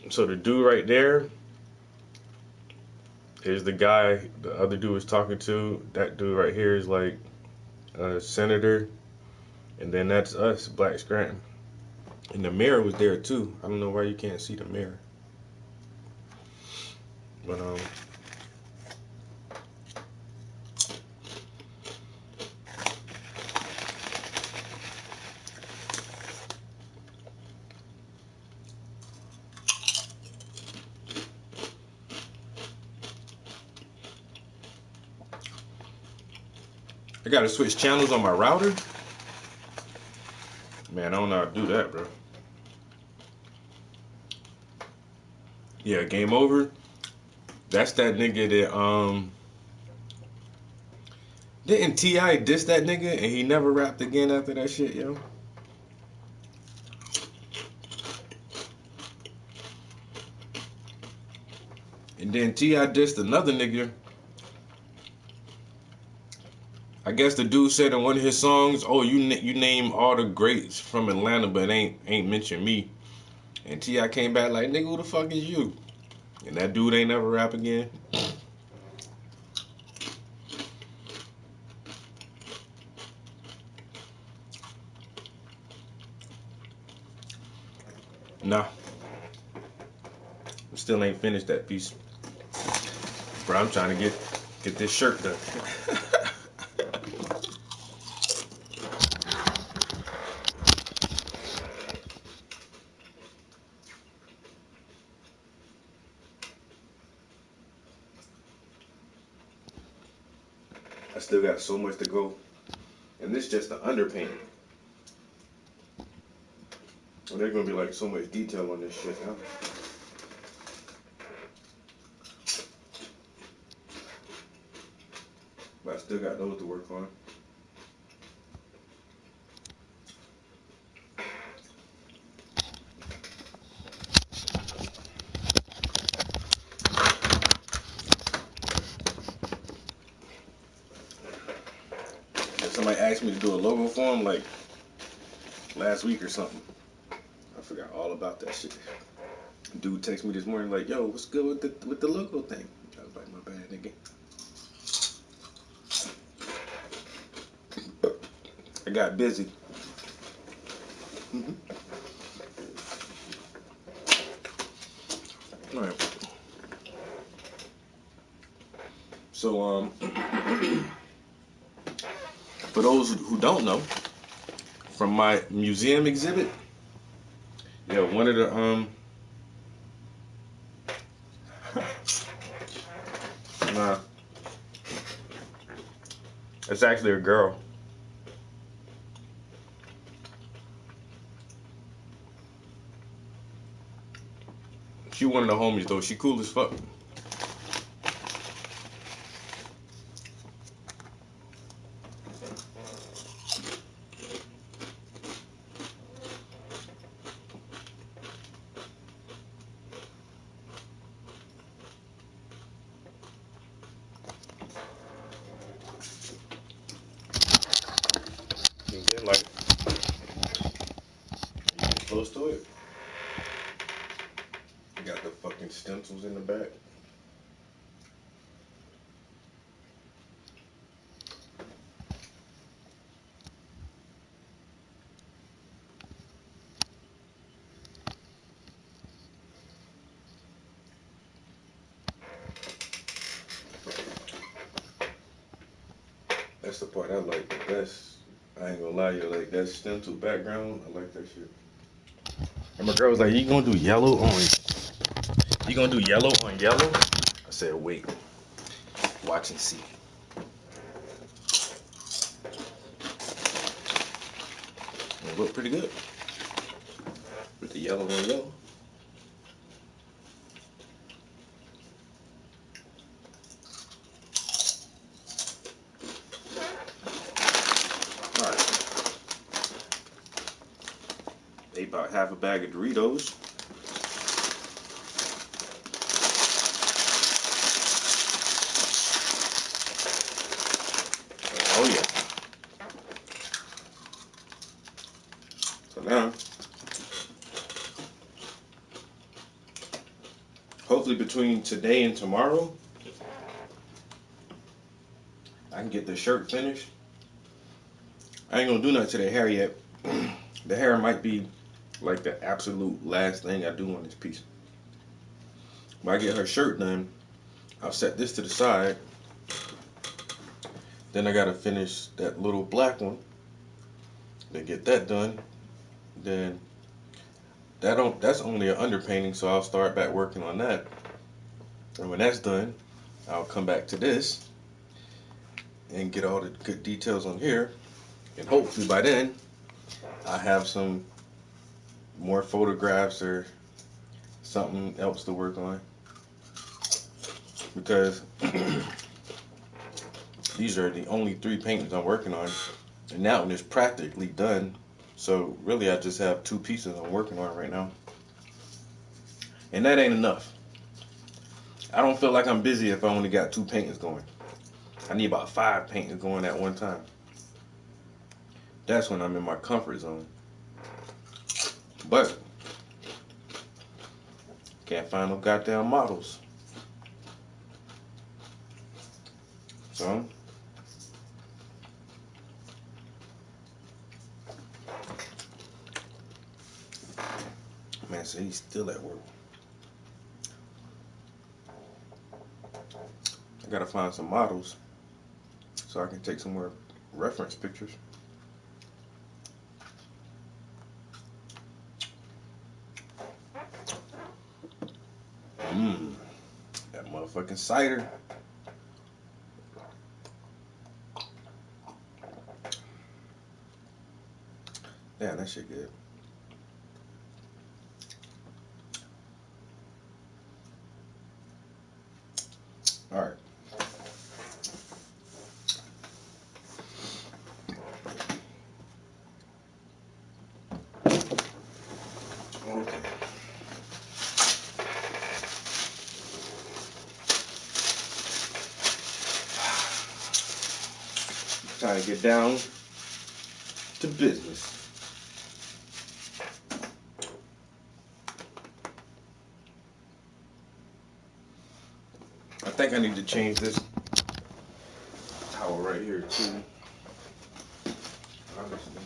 So the dude right there is the guy the other dude was talking to. That dude right here is like a senator, and then that's us, Black Scranton. And the mayor was there too. I don't know why you can't see the mayor, but I gotta switch channels on my router. Man, I don't know how to do that, bro. Yeah, game over. That's that nigga that didn't T.I. diss that nigga and he never rapped again after that shit, yo? And then T.I. dissed another nigga. I guess the dude said in one of his songs, "Oh, you name all the greats from Atlanta, but ain't mention me." And T.I. came back like, "Nigga, who the fuck is you?" And that dude ain't never rap again. Nah, still ain't finished that piece, bro. I'm trying to get this shirt done. I still got so much to go, and this is just the underpaint. And there's gonna be like so much detail on this shit now. But I still got those to work on. Somebody asked me to do a logo for him like last week or something. I forgot all about that shit. Dude texted me this morning like, "Yo, what's good with the logo thing?" I was like, "My bad, nigga. I got busy." All right. So for those who don't know, from my museum exhibit, yeah, one of the nah, it's actually a girl. She one of the homies though. She cool as fuck. And then like you get close to it. You got the fucking stencils in the back. That's the part I like the best. I ain't gonna lie, you like that stencil background. I like that shit. And my girl was like, "You gonna do yellow on? You gonna do yellow on yellow?" I said, "Wait, watch and see." It looked pretty good with the yellow on yellow. All right, ate about half a bag of Doritos. Oh yeah. now, hopefully between today and tomorrow, I can get the shirt finished. I ain't gonna do nothing to the hair yet. The hair might be like the absolute last thing I do on this piece. When I get her shirt done, I'll set this to the side. Then I gotta finish that little black one. Then get that done. Then that's only an underpainting, so I'll start back working on that. And when that's done, I'll come back to this and get all the good details on here. And hopefully by then, I have some more photographs or something else to work on. Because these are the only 3 paintings I'm working on. And that one is practically done. So really I just have 2 pieces I'm working on right now. And that ain't enough. I don't feel like I'm busy if I only got 2 paintings going. I need about 5 paintings going at one time. That's when I'm in my comfort zone. But can't find no goddamn models. So man said he's still at work. I gotta find some models so I can take some more reference pictures. That motherfucking cider. Damn, that shit good. All right. Okay. Time to get down to business. I think I need to change this towel right here too. Honestly.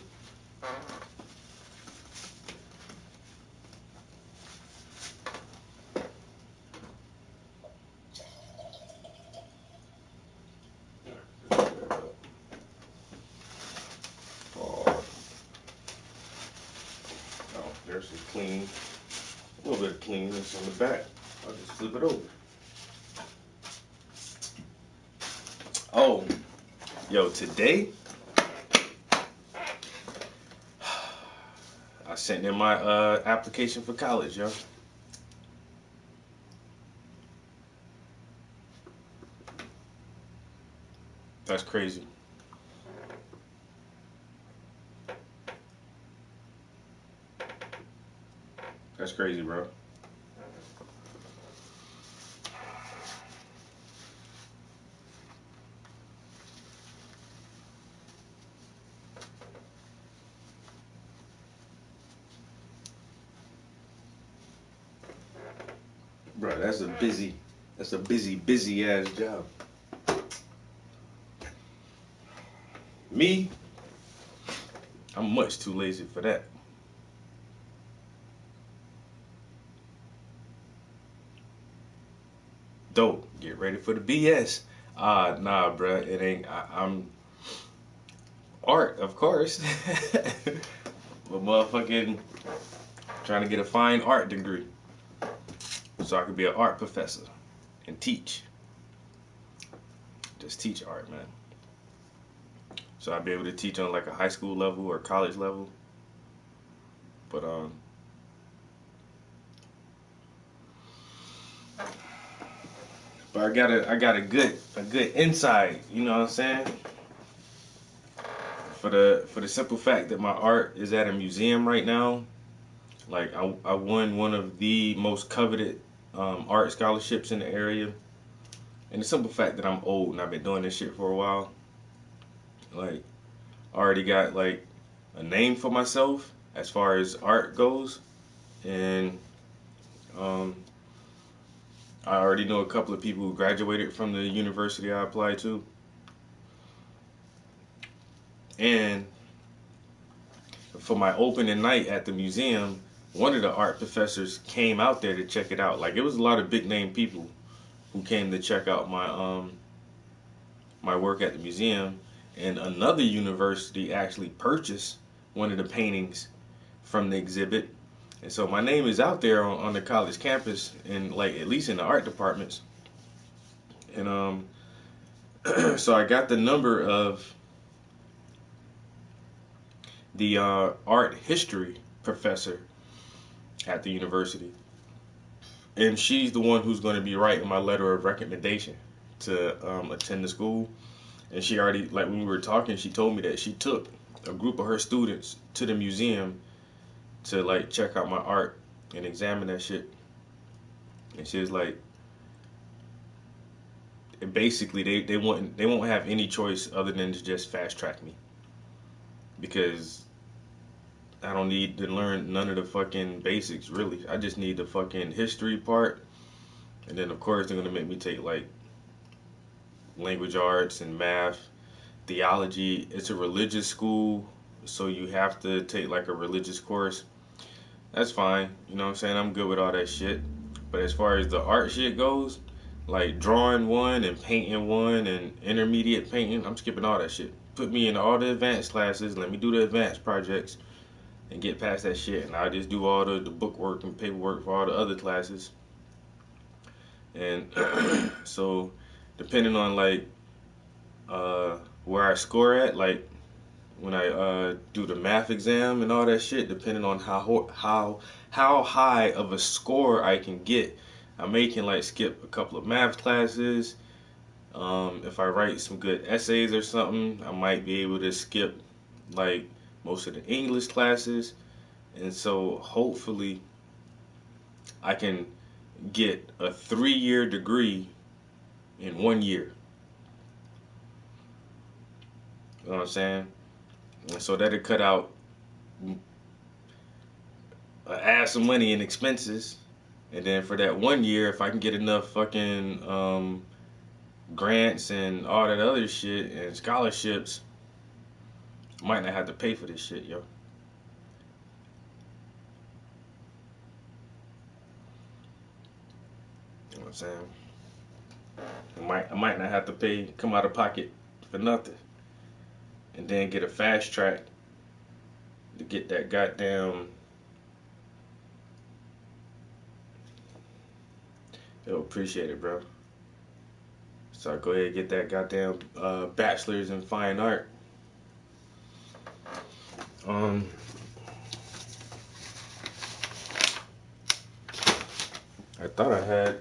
There's some clean, a little bit of cleanness on the back. I'll just flip it over. Oh, yo, today I sent in my application for college, yo. That's crazy. That's crazy, bro. Bro, that's a busy ass job. Me, I'm much too lazy for that. Dope. Get ready for the BS. Nah, bruh. It ain't. I'm art, of course. But motherfucking trying to get a fine art degree so I could be an art professor and teach. Just teach art, man. So I'd be able to teach on like a high school level or college level. But I got a good insight, you know what I'm saying? For the simple fact that my art is at a museum right now. Like I won one of the most coveted art scholarships in the area. And the simple fact that I'm old and I've been doing this shit for a while. Like I already got like a name for myself as far as art goes, and um, I already know a couple of people who graduated from the university I applied to, and for my opening night at the museum, one of the art professors came out there to check it out. Like, it was a lot of big name people who came to check out my work at the museum, and another university actually purchased one of the paintings from the exhibit. And so my name is out there on the college campus, and like at least in the art departments. And so I got the number of the art history professor at the university, and she's the one who's going to be writing my letter of recommendation to attend the school. And she already, like, when we were talking, she told me that she took a group of her students to the museum to like check out my art and examine that shit. And she was like, basically they won't have any choice other than to just fast track me, because I don't need to learn none of the fucking basics really. I just need the fucking history part, and then of course they're gonna make me take like language arts and math, theology. It's a religious school, so you have to take like a religious course. That's fine, you know what I'm saying? I'm good with all that shit. But as far as the art shit goes, like drawing one and painting one and intermediate painting, I'm skipping all that shit. Put me in all the advanced classes, let me do the advanced projects and get past that shit. And I'll just do all the book work and paperwork for all the other classes. And so depending on like where I score at, like when I do the math exam and all that shit, depending on how high of a score I can get, I may can like skip a couple of math classes. If I write some good essays or something, I might be able to skip like most of the English classes. And so hopefully I can get a 3-year degree in 1 year. You know what I'm saying? And so that'll cut out add some money in expenses. And then for that 1 year, if I can get enough fucking grants and all that other shit and scholarships, I might not have to pay for this shit, yo. You know what I'm saying? I might not have to pay, come out of pocket for nothing. And then get a fast track to get that goddamn, yo, appreciate it, bro. So I go ahead and get that goddamn bachelor's in fine art. I thought I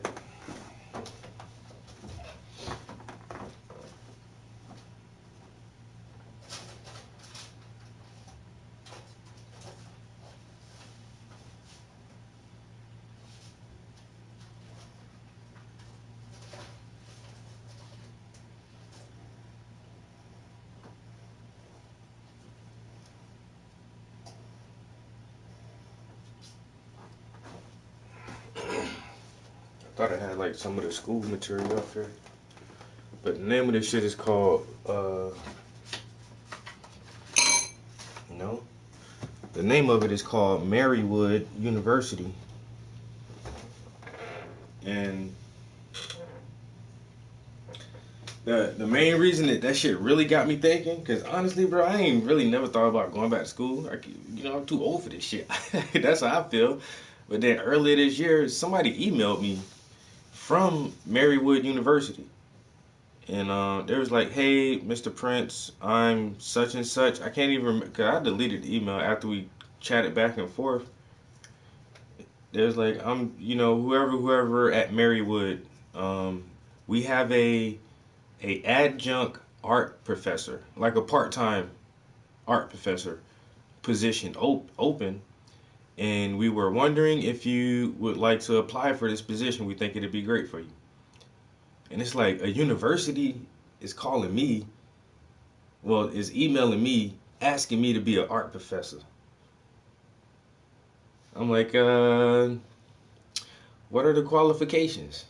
had like some of the school material up here. But the name of this shit is called the name of it is called Marywood University. And the main reason that shit really got me thinking, because honestly, bro, I ain't really never thought about going back to school. I'm too old for this shit. That's how I feel. But then earlier this year, somebody emailed me from Marywood University. And they was like, hey, Mr. Prince, I'm such and such. I can't even remember, because I deleted the email after we chatted back and forth. They was like, I'm, whoever at Marywood, we have a adjunct art professor, like a part-time art professor position open. And we were wondering if you would like to apply for this position. We think it'd be great for you. And it's like a university is calling me, is emailing me, asking me to be an art professor. I'm like, what are the qualifications?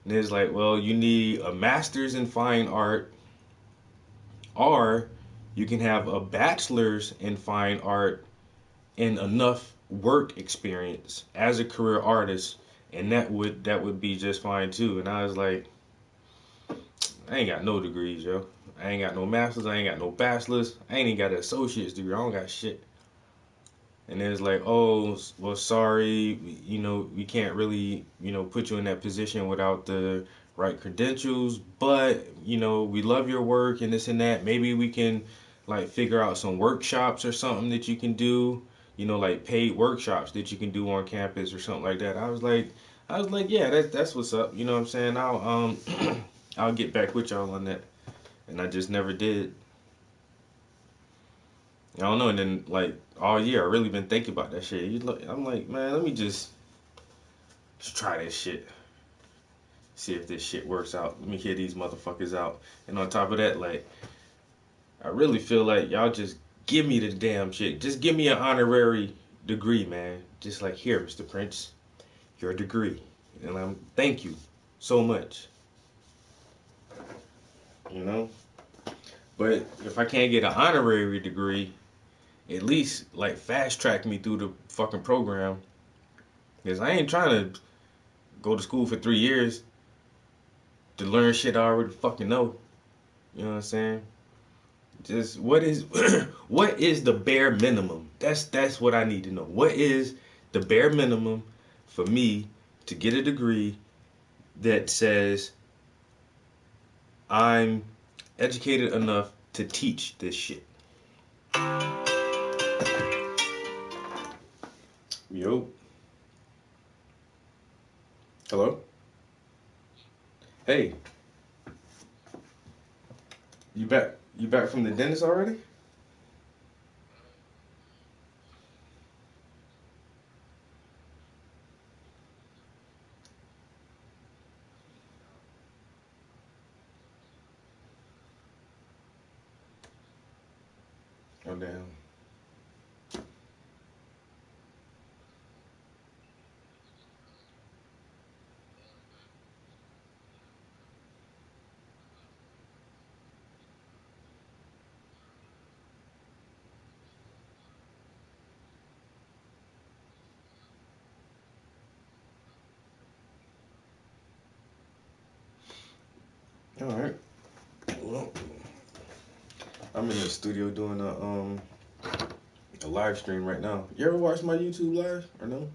And it's like, well, you need a master's in fine art, or you can have a bachelor's in fine art and enough work experience as a career artist, and that would be just fine too. And I was like, I ain't got no degrees, yo. I ain't got no master's, I ain't got no bachelor's, I ain't even got an associate's degree. I don't got shit. And it was like, oh, well, sorry, we can't really, put you in that position without the right credentials, but, we love your work and this and that. Maybe we can, like, figure out some workshops or something that you can do, like paid workshops that you can do on campus or something like that. I was like, yeah, that's what's up. You know what I'm saying? I'll get back with y'all on that. And I just never did. I don't know, and then like all year I really been thinking about that shit. I'm like, man, let me just try this shit. See if this shit works out. Let me hear these motherfuckers out. And on top of that, like, I really feel like y'all just give me the damn shit. Just give me an honorary degree, man. Just like, here, Mr. Prince, your degree. And thank you so much. You know? But if I can't get an honorary degree, at least like fast track me through the fucking program. Because I ain't trying to go to school for 3 years to learn shit I already fucking know. You know what I'm saying? Just what is what is the bare minimum? That's what I need to know. What is the bare minimum for me to get a degree that says I'm educated enough to teach this shit? Yo. Hello? Hey. You back? You back from the dentist already? Oh damn. All right. Well, I'm in the studio doing a live stream right now. You ever watch my YouTube live or no?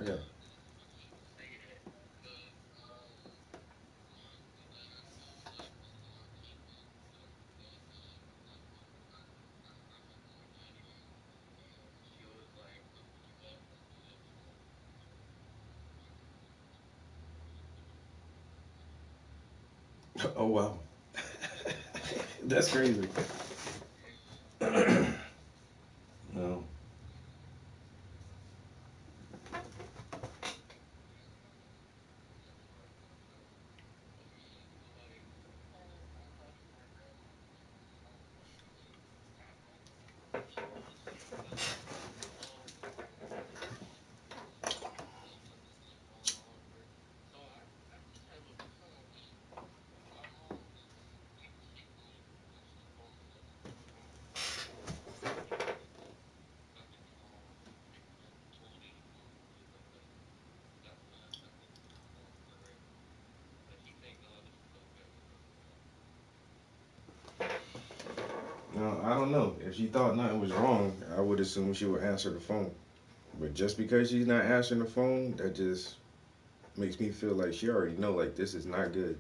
Yeah. Oh wow. That's crazy. No. No, I don't know. If she thought nothing was wrong, I would assume she would answer the phone. But just because she's not answering the phone, that just makes me feel like she already know like this is not good.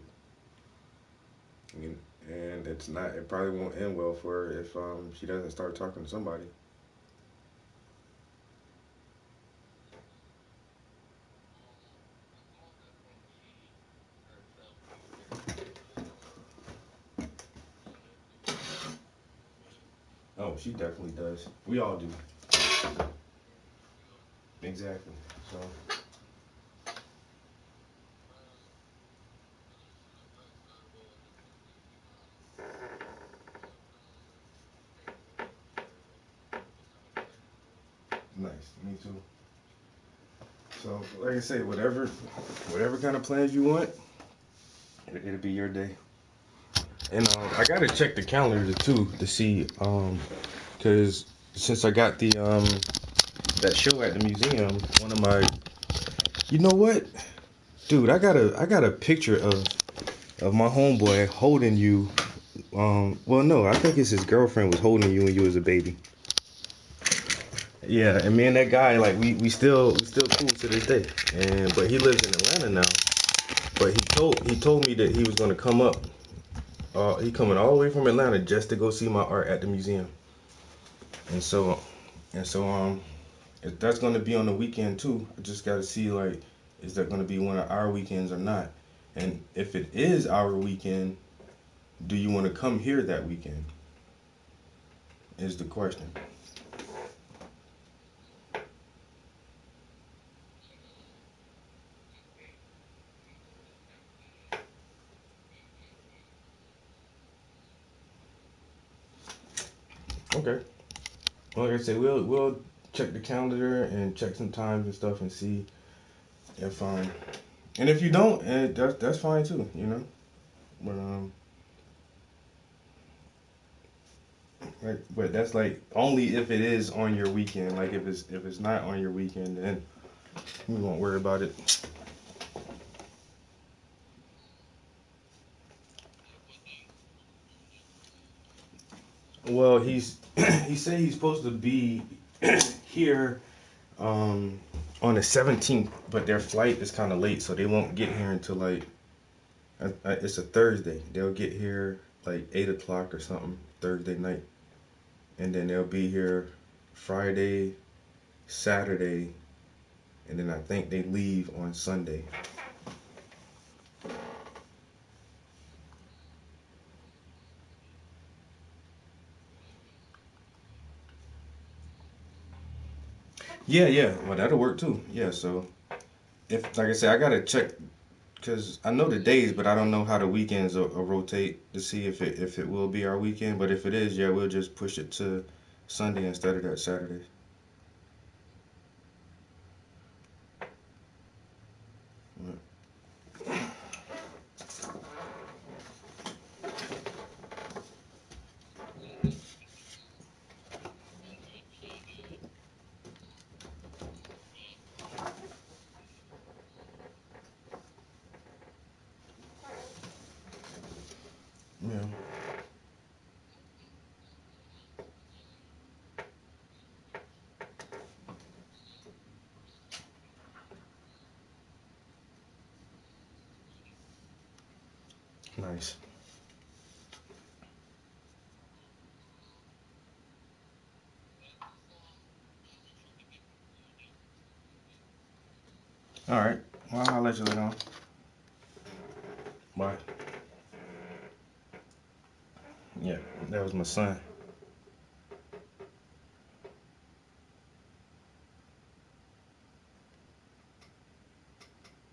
And it's not. It probably won't end well for her if she doesn't start talking to somebody. Oh, she definitely does. We all do. Exactly. So Nice. Me too. So, like I say, whatever kind of plans you want, it'll be your day. And I gotta check the calendar too to see, cause since I got the that show at the museum, one of my, you know what, dude, I got a picture of my homeboy holding you. Well, no, I think it's his girlfriend was holding you when you was a baby. Yeah, and me and that guy, like, we still cool to this day. But he lives in Atlanta now. But he told me that he was gonna come up. He coming all the way from Atlanta just to go see my art at the museum. And so if that's gonna be on the weekend too, I just gotta see, like, is that gonna be one of our weekends or not? And if it is our weekend, do you want to come here that weekend? Is the question. Okay. Well, like I said, we'll check the calendar and check some times and stuff and see if and if you don't, that's fine too, you know. But but that's like only if it is on your weekend. Like if it's not on your weekend, then we won't worry about it. Well, he said he's supposed to be here on the 17th, but their flight is kind of late, so they won't get here until like it's a Thursday. They'll get here like 8 o'clock or something Thursday night, and then they'll be here Friday, Saturday, and then I think they leave on Sunday. Yeah. Well, that'll work too. Yeah. So if, like I said, I gotta check because I know the days, but I don't know how the weekends will rotate to see if it will be our weekend. But if it is, yeah, we'll just push it to Sunday instead of that Saturday. Yeah. Nice. All right. Well, I'll let you later on. Bye. Yeah, that was my son.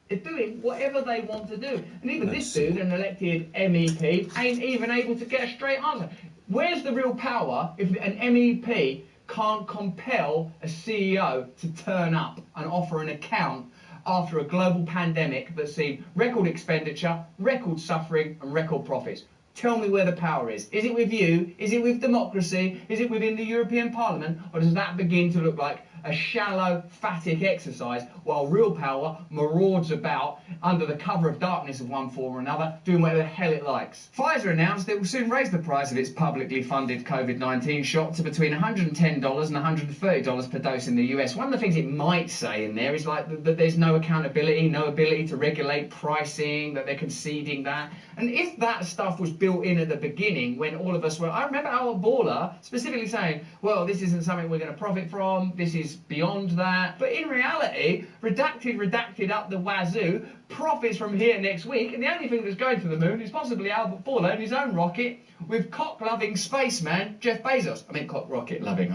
They're doing whatever they want to do. And even Let's this dude, see. an elected MEP, ain't even able to get a straight answer. Where's the real power if an MEP can't compel a CEO to turn up and offer an account after a global pandemic that's seen record expenditure, record suffering, and record profits? Tell me where the power is. Is it with you? Is it with democracy? Is it within the European Parliament? Or does that begin to look like a shallow, phatic exercise while real power marauds about under the cover of darkness of one form or another, doing whatever the hell it likes? Pfizer announced it will soon raise the price of its publicly funded COVID-19 shot to between $110 and $130 per dose in the US. One of the things it might say in there is like that there's no accountability, no ability to regulate pricing, that they're conceding that. And if that stuff was built in at the beginning, when all of us were, I remember Al Borla specifically saying, well, this isn't something we're going to profit from, this is beyond that. But in reality, redacted up the wazoo, profits from here next week, and the only thing that's going to the moon is possibly Albert Borla in his own rocket with cock-loving spaceman Jeff Bezos. I mean, cock rocket loving,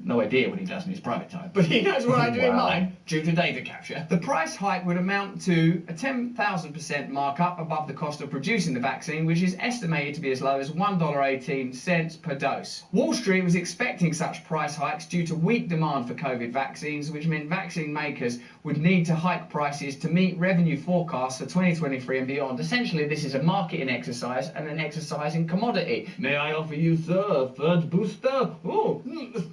No idea what he does in his private time, but he knows what I do in mine due to data capture. The price hike would amount to a 10,000% markup above the cost of producing the vaccine, which is estimated to be as low as $1.18 per dose. Wall Street was expecting such price hikes due to weak demand for COVID vaccines, which meant vaccine makers would need to hike prices to meet revenue forecasts for 2023 and beyond. Essentially, this is a marketing exercise and an exercise in commodity. May I offer you, sir, a third booster? Oh,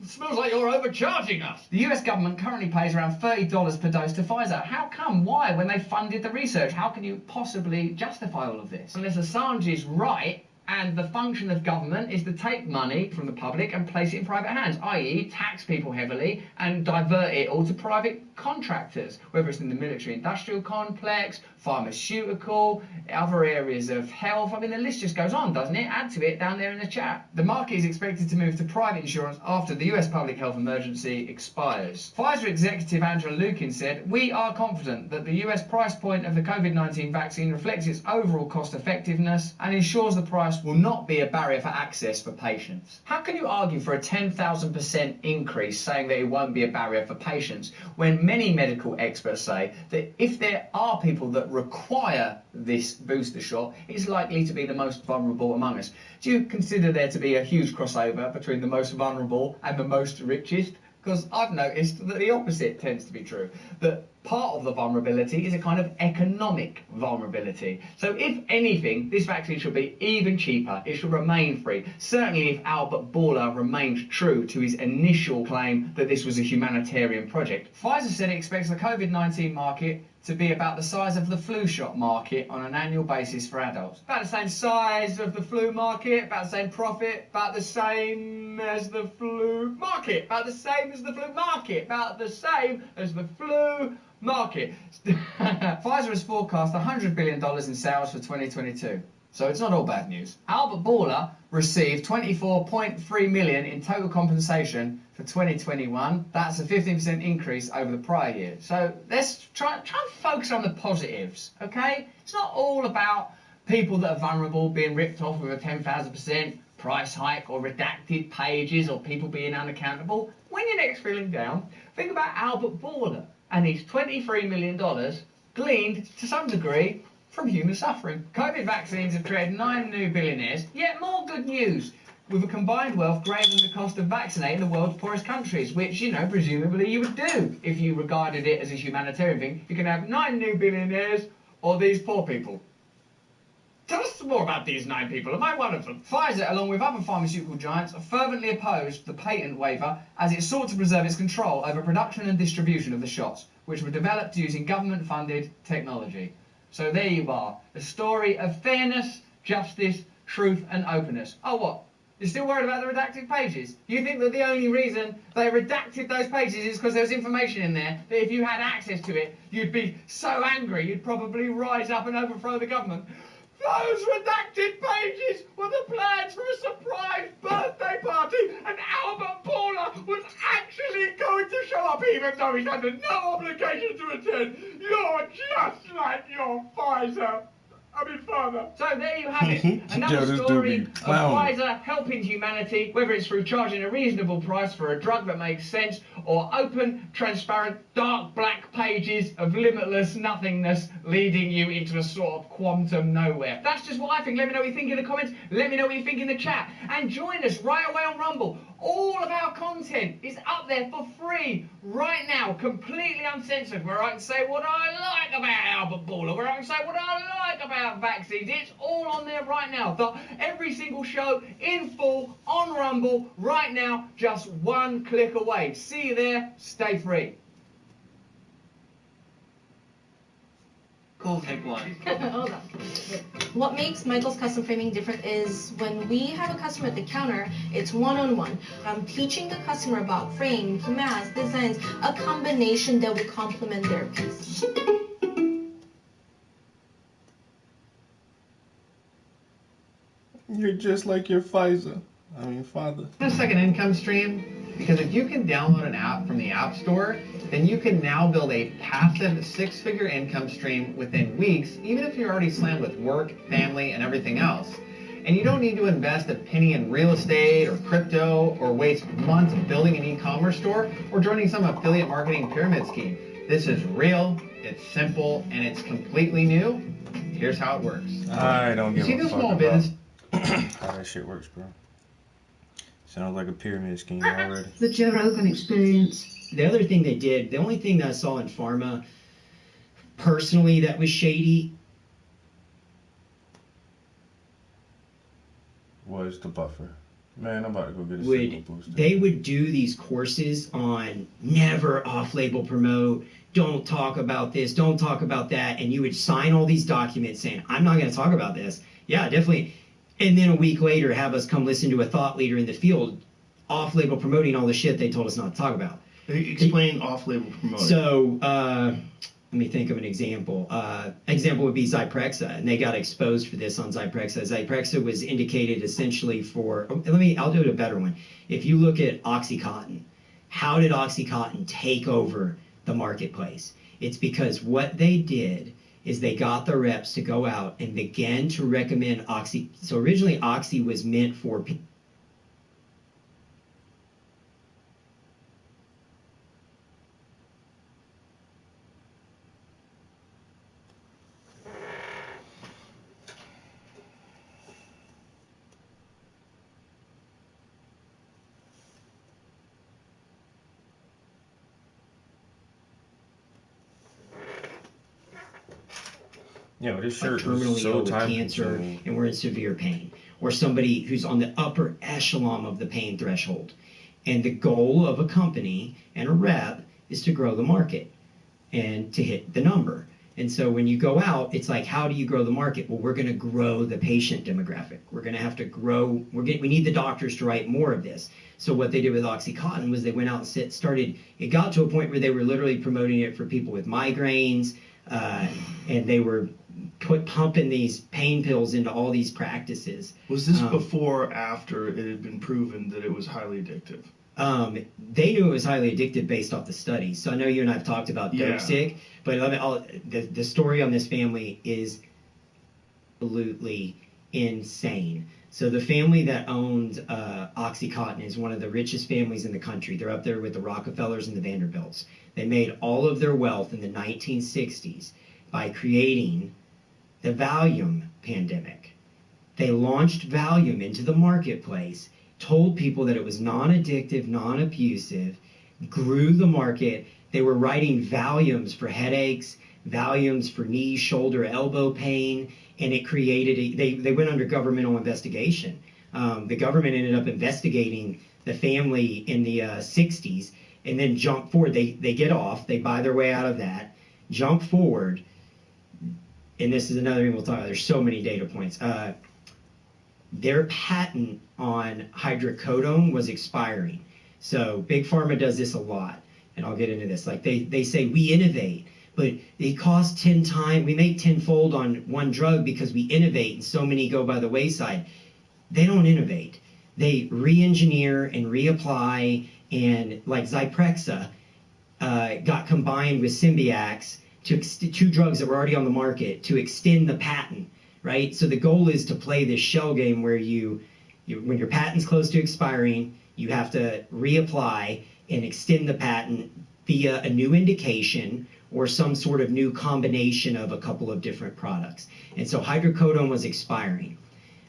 smells like you're overcharging us. The US government currently pays around $30 per dose to Pfizer. How come? Why? When they funded the research, how can you possibly justify all of this? Unless Assange is right, and the function of government is to take money from the public and place it in private hands, i.e. tax people heavily and divert it all to private contractors, whether it's in the military-industrial complex, pharmaceutical, other areas of health. I mean, the list just goes on, doesn't it? Add to it down there in the chat. The market is expected to move to private insurance after the US public health emergency expires. Pfizer executive Angela Lukin said, "We are confident that the US price point of the COVID-19 vaccine reflects its overall cost effectiveness and ensures the price will not be a barrier for access for patients." How can you argue for a 10,000% increase saying that it won't be a barrier for patients when many medical experts say that if there are people that require this booster shot, it's likely to be the most vulnerable among us? Do you consider there to be a huge crossover between the most vulnerable and the most richest? Because I've noticed that the opposite tends to be true, that part of the vulnerability is a kind of economic vulnerability. So if anything, this vaccine should be even cheaper. It should remain free. Certainly if Albert Bourla remained true to his initial claim that this was a humanitarian project. Pfizer said it expects the COVID-19 market to be about the size of the flu shot market on an annual basis for adults. About the same size of the flu market, about the same profit, about the same as the flu market, about the same as the flu market, about the same as the flu market. Pfizer has forecast $100 billion in sales for 2022. So it's not all bad news. Albert Bourla received $24.3 million in total compensation for 2021. That's a 15% increase over the prior year. So let's try and focus on the positives, okay? It's not all about people that are vulnerable being ripped off with a 10,000% price hike or redacted pages or people being unaccountable. When you're next feeling down, think about Albert Bourla and his $23 million gleaned to some degree from human suffering. COVID vaccines have created 9 new billionaires, yet more good news, with a combined wealth greater than the cost of vaccinating the world's poorest countries, which, you know, presumably you would do if you regarded it as a humanitarian thing. You can have 9 new billionaires or these poor people. Tell us more about these 9 people. Am I one of them? Pfizer, along with other pharmaceutical giants, fervently opposed the patent waiver as it sought to preserve its control over production and distribution of the shots, which were developed using government-funded technology. So there you are, a story of fairness, justice, truth and openness. Oh what? You're still worried about the redacted pages? You think that the only reason they redacted those pages is because there was information in there that if you had access to it, you'd be so angry you'd probably rise up and overthrow the government? Those redacted pages were the plans for a surprise birthday party, and Albert Bourla was actually going to show up even though he's under no obligation to attend. You're just like your Pfizer. Father. So there you have it. Another story of Pfizer helping humanity, whether it's through charging a reasonable price for a drug that makes sense, or open, transparent, dark black pages of limitless nothingness leading you into a sort of quantum nowhere. That's just what I think. Let me know what you think in the comments. Let me know what you think in the chat. And join us right away on Rumble. All of our content is up there for free right now, completely uncensored, where I can say what I like about Albert Bourla, where I can say what I like about vaccines. It's all on there right now. Every single show in full on Rumble right now, just one click away. See you there. Stay free. Cool, take one. Hold on. What makes Michael's custom framing different is when we have a customer at the counter, it's one-on-one. I'm teaching the customer about frames, masks, designs, a combination that will complement their piece. You're just like your father. A second income stream, because if you can download an app from the App Store, then you can now build a passive 6-figure income stream within weeks, even if you're already slammed with work, family, and everything else. And you don't need to invest a penny in real estate or crypto or waste months building an e-commerce store or joining some affiliate marketing pyramid scheme. This is real, it's simple, and it's completely new. Here's how it works. I don't give See a the fuck small about business how that shit works, bro. Sounds like a pyramid scheme already. The Joe Rogan Experience. The other thing they did, the only thing that I saw in pharma personally that was shady Was the buffer. Man, I'm about to go get a would signal booster. they would do these courses on never off-label promote, don't talk about this, don't talk about that, and you would sign all these documents saying, I'm not going to talk about this. Yeah, definitely. And then a week later have us come listen to a thought leader in the field off-label promoting all the shit they told us not to talk about. Explain off-label promoting. So, let me think of an example. Example would be Zyprexa, and they got exposed for this on Zyprexa. Zyprexa was indicated essentially for, I'll do it a better one. If you look at OxyContin, how did OxyContin take over the marketplace? It's because what they did is they got the reps to go out and began to recommend Oxy. So originally Oxy was meant for Yeah, this like shirt terminally is so ill with tight. cancer and we're in severe pain, or somebody who's on the upper echelon of the pain threshold. And the goal of a company and a rep is to grow the market and to hit the number. And so when you go out, it's like, how do you grow the market? Well, we're going to grow the patient demographic. We're going to have to grow. We need the doctors to write more of this. So what they did with OxyContin was they went out and started. It got to a point where they were literally promoting it for people with migraines, and they were pumping these pain pills into all these practices. Was this before or after it had been proven that it was highly addictive? They knew it was highly addictive based off the studies. So I know you and I have talked about Yeah. dope sick, but the story on this family is absolutely insane. So the family that owned OxyContin is one of the richest families in the country. They're up there with the Rockefellers and the Vanderbilts. They made all of their wealth in the 1960s by creating the Valium pandemic. They launched Valium into the marketplace, told people that it was non-addictive, non-abusive, grew the market. They were writing Valiums for headaches, Valiums for knee, shoulder, elbow pain, and it created they went under governmental investigation. The government ended up investigating the family in the 60s, and then jump forward. They get off, they buy their way out of that, jump forward, and this is another thing we'll talk about. There's so many data points. Their patent on hydrocodone was expiring. So Big Pharma does this a lot, and I'll get into this. Like they say, we innovate, but it costs 10 times, we make tenfold on one drug because we innovate and so many go by the wayside. They don't innovate. They re-engineer and reapply, and like Zyprexa got combined with Symbyax, two drugs that were already on the market, to extend the patent, right? So the goal is to play this shell game where you when your patent's close to expiring, you have to reapply and extend the patent via a new indication or some sort of new combination of a couple of different products. And so hydrocodone was expiring.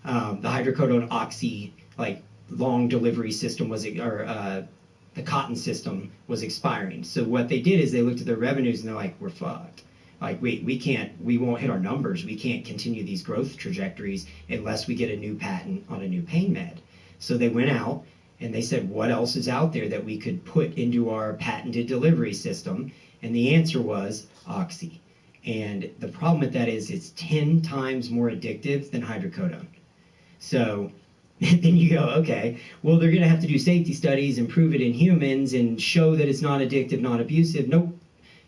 The hydrocodone oxy, like long delivery system the cotton system was expiring. So what they did is they looked at their revenues and they're like, we're fucked. Like we won't hit our numbers. We can't continue these growth trajectories unless we get a new patent on a new pain med. So they went out and they said, what else is out there that we could put into our patented delivery system? And the answer was Oxy. And the problem with that is it's 10 times more addictive than hydrocodone. So then you go, okay, well, they're going to have to do safety studies and prove it in humans and show that it's not addictive, not abusive. Nope.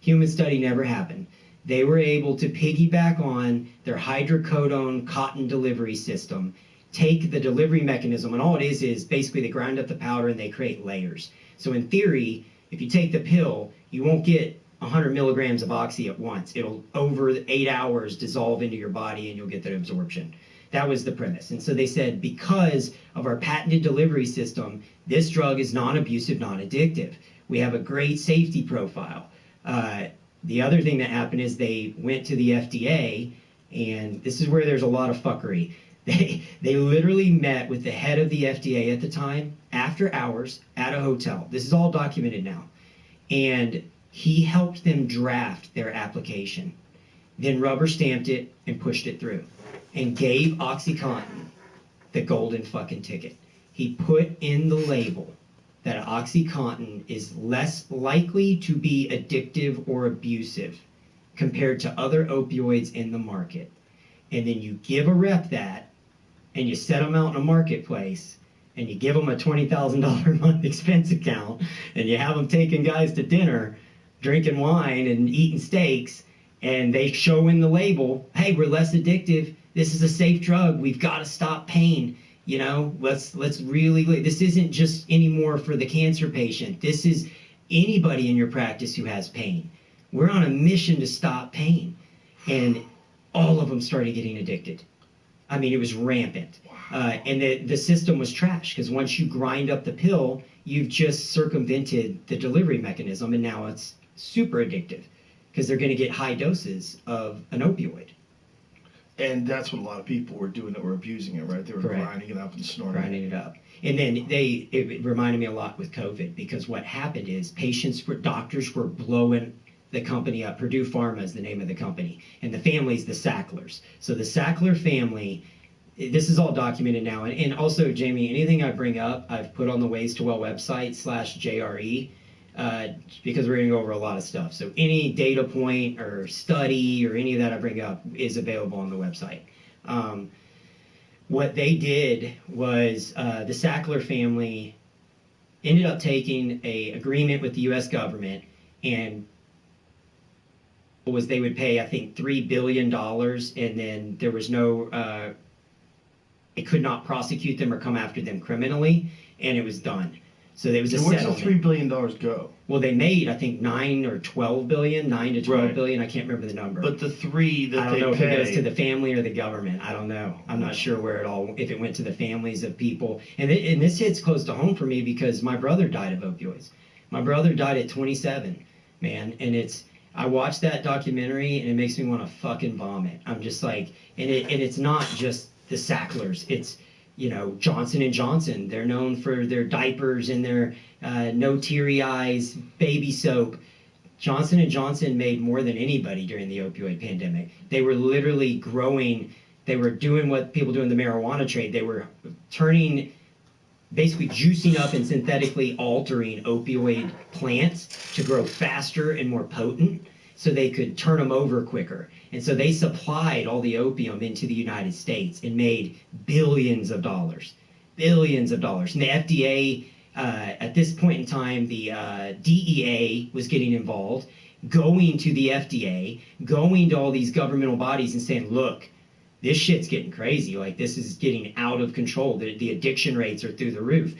Human study never happened. They were able to piggyback on their hydrocodone cotton delivery system, take the delivery mechanism, and all it is basically they grind up the powder and they create layers. So in theory, if you take the pill, you won't get 100 milligrams of Oxy at once. It'll, over 8 hours, dissolve into your body and you'll get that absorption. That was the premise. And so they said, because of our patented delivery system, this drug is non-abusive, non-addictive. We have a great safety profile. The other thing that happened is they went to the FDA, and this is where there's a lot of fuckery. They literally met with the head of the FDA at the time, after hours, at a hotel. This is all documented now. And he helped them draft their application, then rubber stamped it and pushed it through, and gave OxyContin the golden fucking ticket. He put in the label that OxyContin is less likely to be addictive or abusive compared to other opioids in the market. And then you give a rep that, and you set them out in a marketplace, and you give them a $20,000 a month expense account, and you have them taking guys to dinner, drinking wine and eating steaks, and they show in the label, hey, we're less addictive, this is a safe drug, we've got to stop pain, you know, let's really, this isn't just anymore for the cancer patient, this is anybody in your practice who has pain. We're on a mission to stop pain. And all of them started getting addicted. I mean, it was rampant. And the system was trash, because once you grind up the pill, you've just circumvented the delivery mechanism, and now it's super addictive, because they're going to get high doses of an opioid. And that's what a lot of people were doing that were abusing it, right? They were Correct. grinding it up and snorting Grinding it up. And then it reminded me a lot with COVID, because what happened is doctors were blowing the company up. Purdue Pharma is the name of the company. And the family's the Sacklers. So the Sackler family, this is all documented now. And also, Jamie, anything I bring up, I've put on the Ways to Well website /JRE, because we're going to go over a lot of stuff. So any data point or study or any of that I bring up is available on the website. What they did was the Sackler family ended up taking an agreement with the U.S. government, and was they would pay, I think, $3 billion, and then there was no, it could not prosecute them or come after them criminally, and it was done. So there was a and where's settlement. the $3 billion go? Well, they made, I think, 9 or 12 billion, 9 to 12 Right. billion. I can't remember the number. But the three that I don't they know if pay, it goes to the family or the government. I don't know. I'm not sure where it all, if it went to the families of people. And this hits close to home for me, because my brother died of opioids. My brother died at 27, man. And I watched that documentary, and it makes me want to fucking vomit. I'm just like, and it's not just the Sacklers. It's, you know, Johnson & Johnson. They're known for their diapers and their no teary eyes baby soap. Johnson & Johnson made more than anybody during the opioid pandemic. They were literally growing. They were doing what people do in the marijuana trade. They were basically juicing up and synthetically altering opioid plants to grow faster and more potent, so they could turn them over quicker. And so they supplied all the opium into the United States and made billions of dollars. Billions of dollars. And the FDA, at this point in time, the DEA was getting involved, going to the FDA, going to all these governmental bodies and saying, look, this shit's getting crazy. Like, this is getting out of control. The addiction rates are through the roof.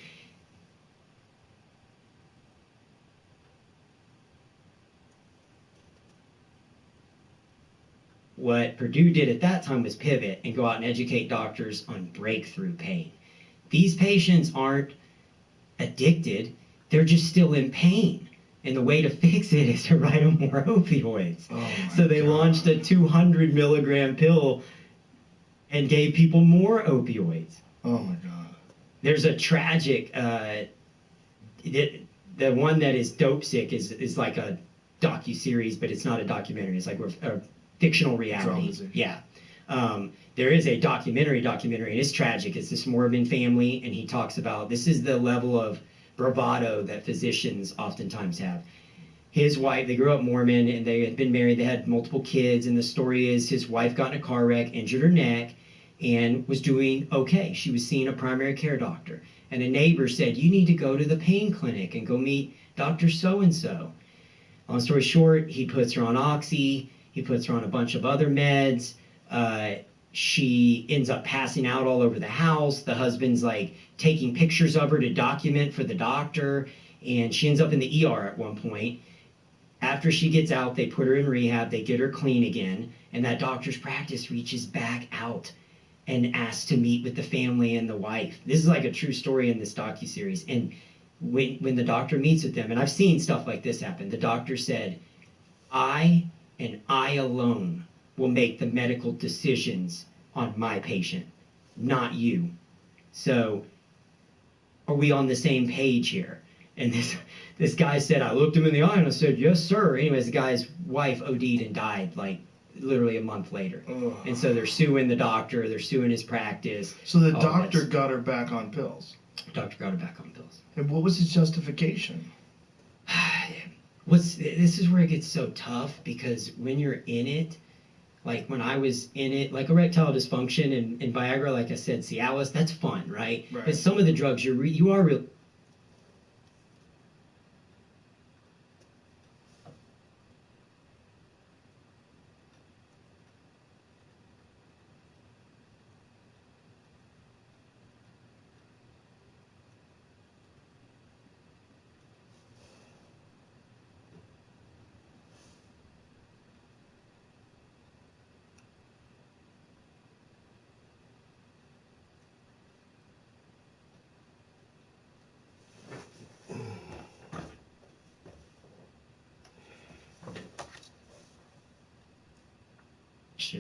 What Purdue did at that time was pivot and go out and educate doctors on breakthrough pain. These patients aren't addicted, they're just still in pain. And the way to fix it is to write them more opioids. So they launched a 200 milligram pill and gave people more opioids. Oh my God. There's a tragic, the one that is Dope Sick is like a docu-series, but it's not a documentary. It's like a fictional reality. Yeah. There is a documentary, and it's tragic. It's this Mormon family, and he talks about, this is the level of bravado that physicians oftentimes have. His wife, they grew up Mormon, and they had been married, they had multiple kids, and the story is his wife got in a car wreck, injured her neck, and was doing okay. She was seeing a primary care doctor. And a neighbor said, you need to go to the pain clinic and go meet Dr. So-and-so. Long story short, he puts her on Oxy, he puts her on a bunch of other meds. She ends up passing out all over the house. The husband's like taking pictures of her to document for the doctor, and she ends up in the ER at one point. After she gets out, they put her in rehab, they get her clean again, and that doctor's practice reaches back out and asked to meet with the family and the wife. This is like a true story in this docuseries. And when the doctor meets with them, and I've seen stuff like this happen, the doctor said, I and I alone will make the medical decisions on my patient, not you. So are we on the same page here? And this guy said, I looked him in the eye and I said, yes, sir. Anyways, the guy's wife OD'd and died like literally a month later. And so they're suing the doctor, they're suing his practice. So the doctor got her back on pills. The doctor got her back on pills. And what was his justification? This is where it gets so tough, because when you're in it, like when I was in it, like erectile dysfunction and Viagra, like I said, Cialis, that's fun, right? But some of the drugs, you are real.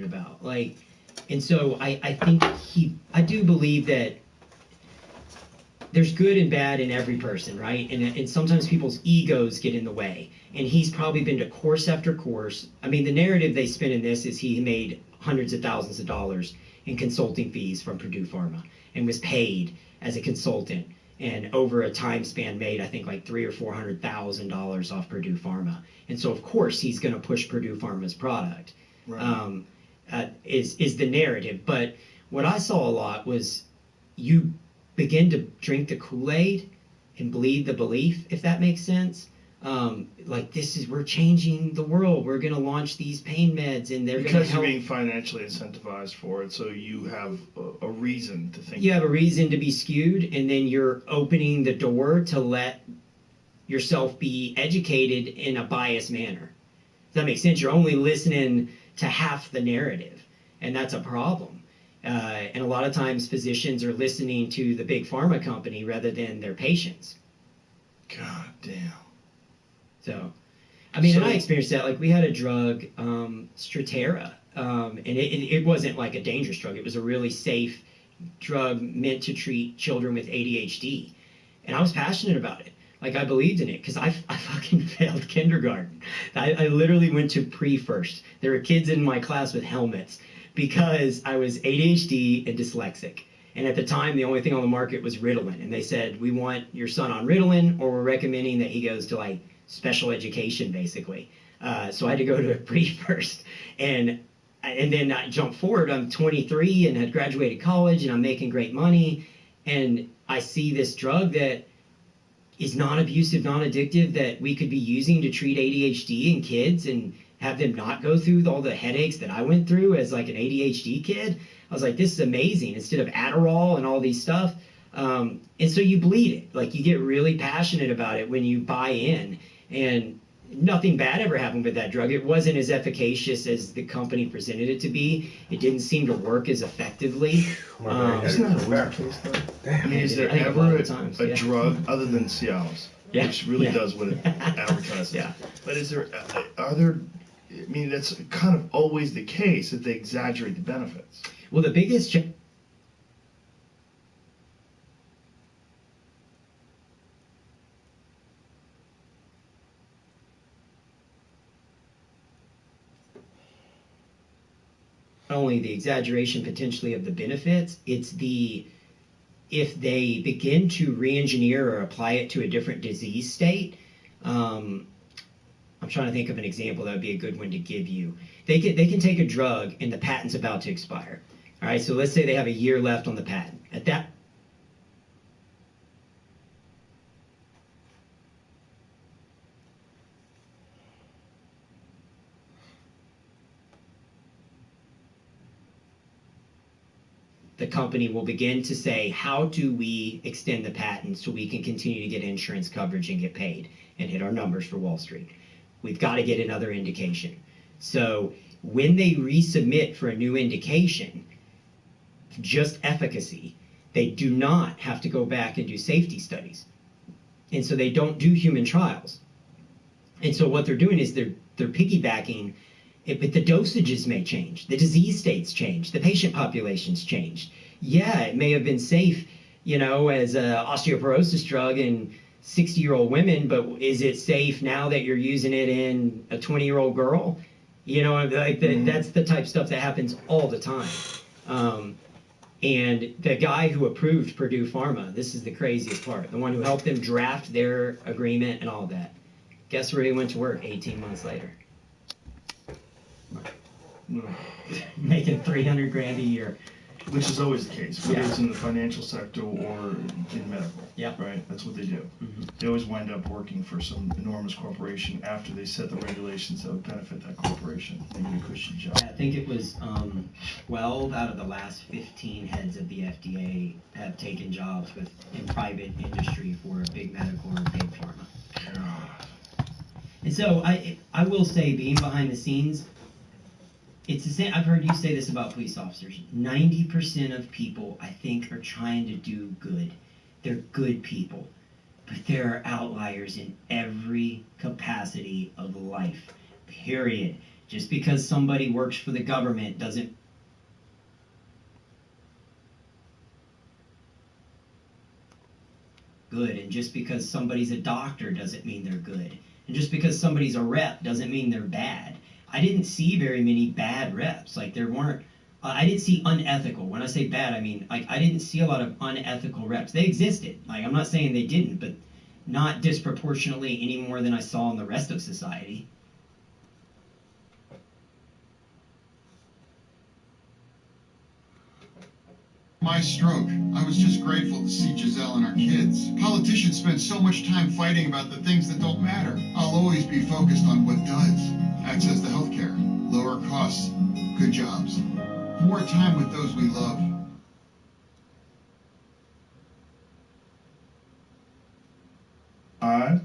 About like, and so I think I do believe that there's good and bad in every person, right? And sometimes people's egos get in the way, and he's probably been to course after course. I mean, the narrative they spin in this is he made hundreds of thousands of dollars in consulting fees from Purdue Pharma and was paid as a consultant, and over a time span made, I think, like $300,000 or $400,000 off Purdue Pharma. And so of course he's going to push Purdue Pharma's product. Right. Is the narrative. But what I saw a lot was you begin to drink the Kool-Aid and bleed the belief, if that makes sense. Like, we're changing the world. We're going to launch these pain meds, and they're going to help. Because you're being financially incentivized for it, so you have a reason to think. You have a reason to be skewed, and then you're opening the door to let yourself be educated in a biased manner. Does that make sense? You're only listening to half the narrative, and that's a problem. And a lot of times physicians are listening to the big pharma company rather than their patients. God damn. So, I mean, and I experienced that. Like, we had a drug, Strattera, and it wasn't like a dangerous drug. It was a really safe drug meant to treat children with ADHD. And I was passionate about it. Like, I believed in it because I fucking failed kindergarten. I literally went to pre-first. There were kids in my class with helmets because I was ADHD and dyslexic. And at the time, the only thing on the market was Ritalin. And they said, we want your son on Ritalin, or we're recommending that he goes to, like, special education, basically. So I had to go to pre-first. And then I jumped forward. I'm 23 and had graduated college, and I'm making great money. And I see this drug that is non-abusive, non-addictive, that we could be using to treat ADHD in kids and have them not go through all the headaches that I went through as like an ADHD kid. I was like, this is amazing, instead of Adderall and all these stuff. And so you bleed it. Like, you get really passionate about it when you buy in. And nothing bad ever happened with that drug. It wasn't as efficacious as the company presented it to be. It didn't seem to work as effectively. Isn't that a weird case, though? Damn. I mean, is there ever a drug other than Cialis, which really does what it advertises? But are there, I mean, that's kind of always the case, that they exaggerate the benefits. Well, the biggest not only the exaggeration potentially of the benefits, it's if they begin to re-engineer or apply it to a different disease state. I'm trying to think of an example that would be a good one to give you. They can take a drug and the patent's about to expire. All right, so let's say they have a year left on the patent. At that the company will begin to say, how do we extend the patent so we can continue to get insurance coverage and get paid and hit our numbers for Wall Street? We've got to get another indication. So when they resubmit for a new indication, just efficacy. They do not have to go back and do safety studies. And so they don't do human trials. And so what they're doing is they're piggybacking, but the dosages may change, the disease states change, the patient populations changed. Yeah, it may have been safe, as an osteoporosis drug in 60-year-old women, but is it safe now that you're using it in a 20-year-old girl? That's the type of stuff that happens all the time. And the guy who approved Purdue Pharma, this is the craziest part, the one who helped them draft their agreement and all of that, guess where he went to work 18 months later? Making $300,000 a year. Which is always the case, whether it's in the financial sector or in medical. Yeah. Right? That's what they do. Mm-hmm. They always wind up working for some enormous corporation after they set the regulations that would benefit that corporation. They get a cushy job. I think it was 12 out of the last 15 heads of the FDA have taken jobs in private industry for a big medical or big pharma. And so I will say, being behind the scenes, it's the same. I've heard you say this about police officers. 90% of people, I think, are trying to do good. They're good people. But there are outliers in every capacity of life, period. Just because somebody works for the government doesn't good. And just because somebody's a doctor doesn't mean they're good. And just because somebody's a rep doesn't mean they're bad. I didn't see very many bad reps. There weren't, I didn't see unethical. When I say bad, I mean, I didn't see a lot of unethical reps. They existed. I'm not saying they didn't, but not disproportionately any more than I saw in the rest of society. My stroke. I was just grateful to see Giselle and our kids. Politicians spend so much time fighting about the things that don't matter. I'll always be focused on what does. Access to healthcare, lower costs, good jobs, more time with those we love. Five,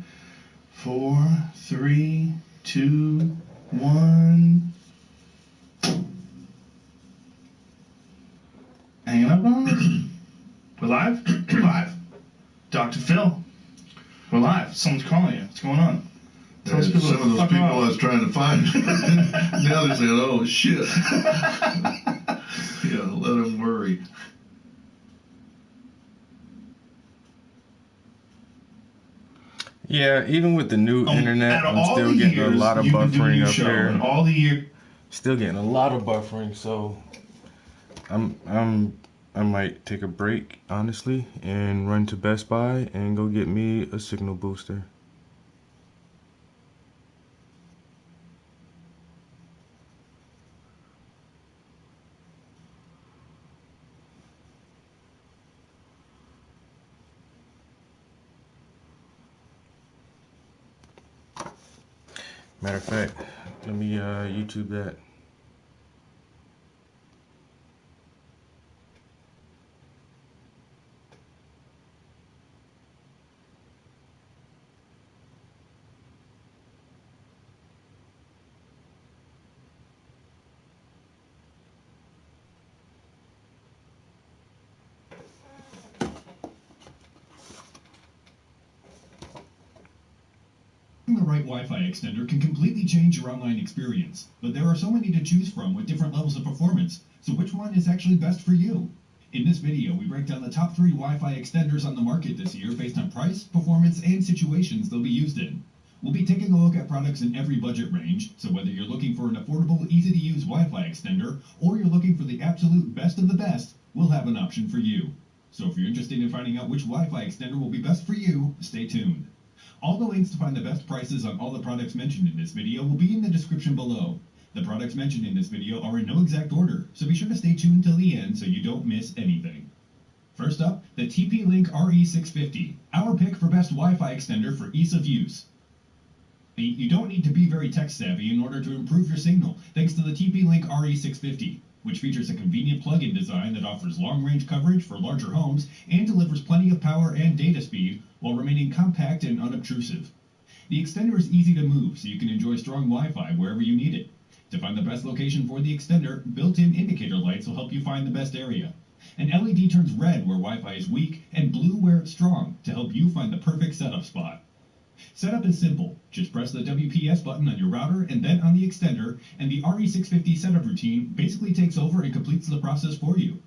4, 3, 2, 1. Hanging up on us? We're live? We're live. Dr. Phil, we're live. Someone's calling you. What's going on? Some of those people I was trying to find. Now they said, oh, shit. Yeah, let them worry. Yeah, even with the new internet, I'm still getting a lot of buffering up here. All the year, still getting a lot of buffering, so I might take a break, honestly, and run to Best Buy and go get me a signal booster. Matter of fact, let me YouTube that. The right Wi-Fi extender can completely change your online experience, but there are so many to choose from with different levels of performance, so which one is actually best for you? In this video, we break down the top 3 Wi-Fi extenders on the market this year based on price, performance, and situations they'll be used in. We'll be taking a look at products in every budget range, so whether you're looking for an affordable, easy-to-use Wi-Fi extender, or you're looking for the absolute best of the best, we'll have an option for you. So if you're interested in finding out which Wi-Fi extender will be best for you, stay tuned. All the links to find the best prices on all the products mentioned in this video will be in the description below. The products mentioned in this video are in no exact order, so be sure to stay tuned till the end so you don't miss anything. First up, the TP-Link RE650, our pick for best Wi-Fi extender for ease of use. You don't need to be very tech-savvy in order to improve your signal, thanks to the TP-Link RE650, which features a convenient plug-in design that offers long-range coverage for larger homes and delivers plenty of power and data speed while remaining compact and unobtrusive. The extender is easy to move, so you can enjoy strong Wi-Fi wherever you need it. To find the best location for the extender, built-in indicator lights will help you find the best area. An LED turns red where Wi-Fi is weak and blue where it's strong to help you find the perfect setup spot. Setup is simple. Just press the WPS button on your router and then on the extender, and the RE650 setup routine basically takes over and completes the process for you.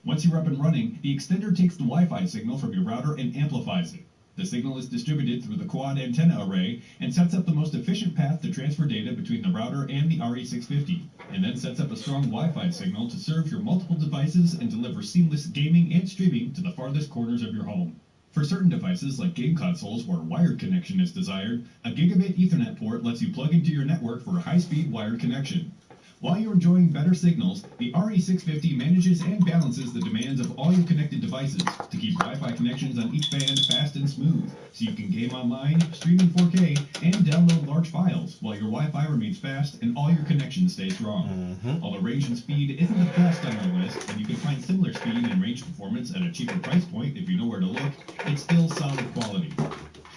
Once you're up and running, the extender takes the Wi-Fi signal from your router and amplifies it. The signal is distributed through the quad antenna array and sets up the most efficient path to transfer data between the router and the RE650, and then sets up a strong Wi-Fi signal to serve your multiple devices and deliver seamless gaming and streaming to the farthest corners of your home. For certain devices like game consoles where wired connection is desired, a gigabit Ethernet port lets you plug into your network for a high-speed wired connection. While you're enjoying better signals, the RE650 manages and balances the demands of all your connected devices to keep Wi-Fi connections on each band fast and smooth, so you can game online, stream in 4K, and download large files, while your Wi-Fi remains fast and all your connections stay strong. Although range and speed isn't the best on your list, and you can find similar speed and range performance at a cheaper price point if you know where to look, it's still solid quality.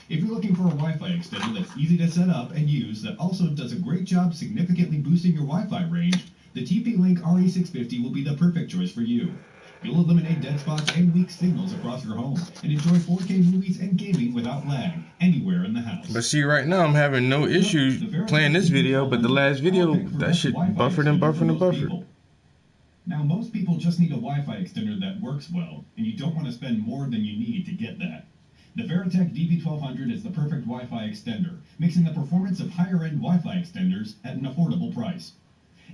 If you're looking for a Wi-Fi extender that's easy to set up and use that also does a great job significantly boosting your Wi-Fi range, the TP-Link RE650 will be the perfect choice for you. You'll eliminate dead spots and weak signals across your home and enjoy 4K movies and gaming without lag anywhere in the house. But see, right now I'm having no issues playing this video, but the last video, that shit buffered and buffered and buffered. Now, most people just need a Wi-Fi extender that works well, and you don't want to spend more than you need to get that. The Veritech DB1200 is the perfect Wi-Fi extender, mixing the performance of higher-end Wi-Fi extenders at an affordable price.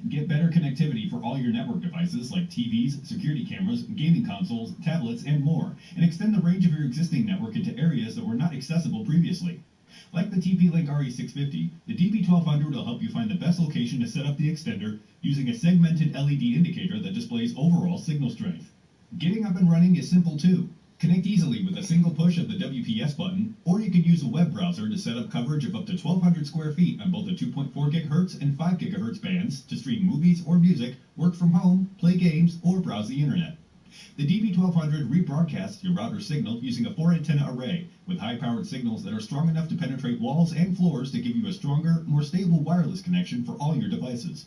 Get better connectivity for all your network devices like TVs, security cameras, gaming consoles, tablets, and more, and extend the range of your existing network into areas that were not accessible previously. Like the TP-Link RE650, the DB1200 will help you find the best location to set up the extender using a segmented LED indicator that displays overall signal strength. Getting up and running is simple too. Connect easily with a single push of the WPS button, or you can use a web browser to set up coverage of up to 1,200 square feet on both the 2.4 GHz and 5 GHz bands to stream movies or music, work from home, play games, or browse the internet. The DB1200 rebroadcasts your router signal using a 4-antenna array with high-powered signals that are strong enough to penetrate walls and floors to give you a stronger, more stable wireless connection for all your devices.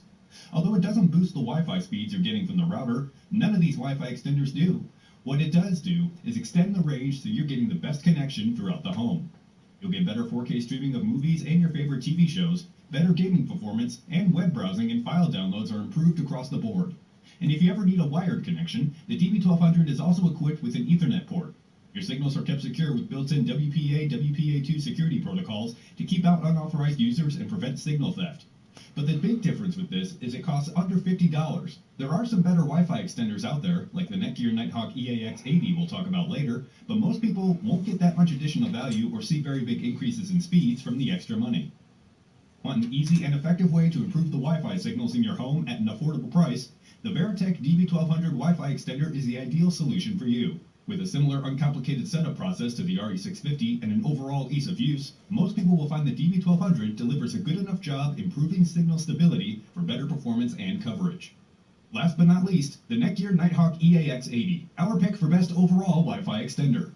Although it doesn't boost the Wi-Fi speeds you're getting from the router, none of these Wi-Fi extenders do. What it does do is extend the range so you're getting the best connection throughout the home. You'll get better 4K streaming of movies and your favorite TV shows, better gaming performance, and web browsing and file downloads are improved across the board. And if you ever need a wired connection, the DB1200 is also equipped with an Ethernet port. Your signals are kept secure with built-in WPA, WPA2 security protocols to keep out unauthorized users and prevent signal theft. But the big difference with this is it costs under $50. There are some better Wi-Fi extenders out there, like the Netgear Nighthawk EAX80 we'll talk about later, but most people won't get that much additional value or see very big increases in speeds from the extra money. Want an easy and effective way to improve the Wi-Fi signals in your home at an affordable price? The Veritech DB1200 Wi-Fi extender is the ideal solution for you. With a similar uncomplicated setup process to the RE650 and an overall ease of use, most people will find the DB1200 delivers a good enough job improving signal stability for better performance and coverage. Last but not least, the Netgear Nighthawk EAX80, our pick for best overall Wi-Fi extender.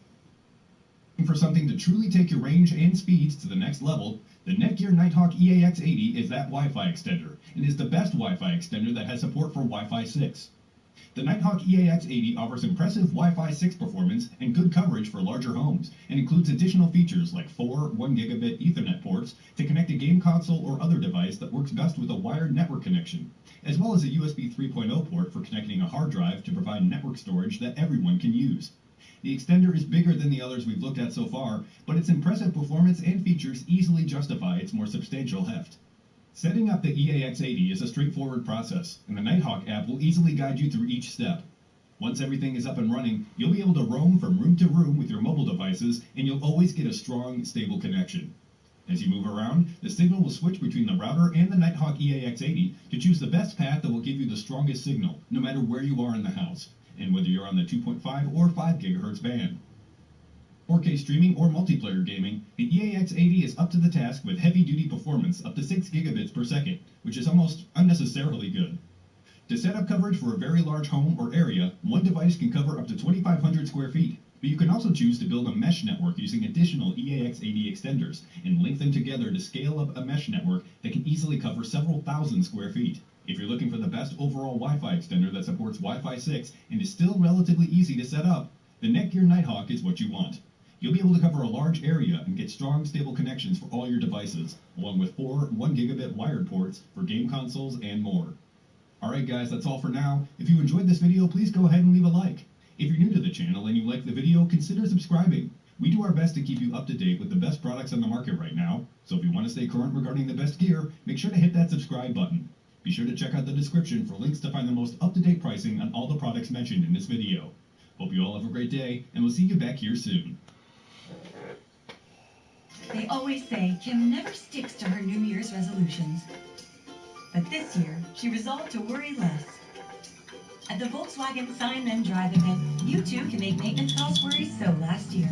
For something to truly take your range and speeds to the next level, the Netgear Nighthawk EAX80 is that Wi-Fi extender and is the best Wi-Fi extender that has support for Wi-Fi 6. The Nighthawk EAX80 offers impressive Wi-Fi 6 performance and good coverage for larger homes, and includes additional features like 4 1-gigabit Ethernet ports to connect a game console or other device that works best with a wired network connection, as well as a USB 3.0 port for connecting a hard drive to provide network storage that everyone can use. The extender is bigger than the others we've looked at so far, but its impressive performance and features easily justify its more substantial heft. Setting up the EAX80 is a straightforward process, and the Nighthawk app will easily guide you through each step. Once everything is up and running, you'll be able to roam from room to room with your mobile devices, and you'll always get a strong, stable connection. As you move around, the signal will switch between the router and the Nighthawk EAX80 to choose the best path that will give you the strongest signal, no matter where you are in the house, and whether you're on the 2.5 or 5 GHz band. 4K streaming or multiplayer gaming, the EAX80 is up to the task with heavy-duty performance up to 6 gigabits per second, which is almost unnecessarily good. To set up coverage for a very large home or area, one device can cover up to 2,500 square feet, but you can also choose to build a mesh network using additional EAX80 extenders and link them together to scale up a mesh network that can easily cover several thousand square feet. If you're looking for the best overall Wi-Fi extender that supports Wi-Fi 6 and is still relatively easy to set up, the Netgear Nighthawk is what you want. You'll be able to cover a large area and get strong, stable connections for all your devices, along with 4 1 gigabit wired ports for game consoles and more. Alright guys, that's all for now. If you enjoyed this video, please go ahead and leave a like. If you're new to the channel and you like the video, consider subscribing. We do our best to keep you up to date with the best products on the market right now, so if you want to stay current regarding the best gear, make sure to hit that subscribe button. Be sure to check out the description for links to find the most up-to-date pricing on all the products mentioned in this video. Hope you all have a great day, and we'll see you back here soon. They always say Kim never sticks to her New Year's resolutions. But this year, she resolved to worry less. At the Volkswagen Sign Then Drive event, you too can make maintenance cost worries so last year.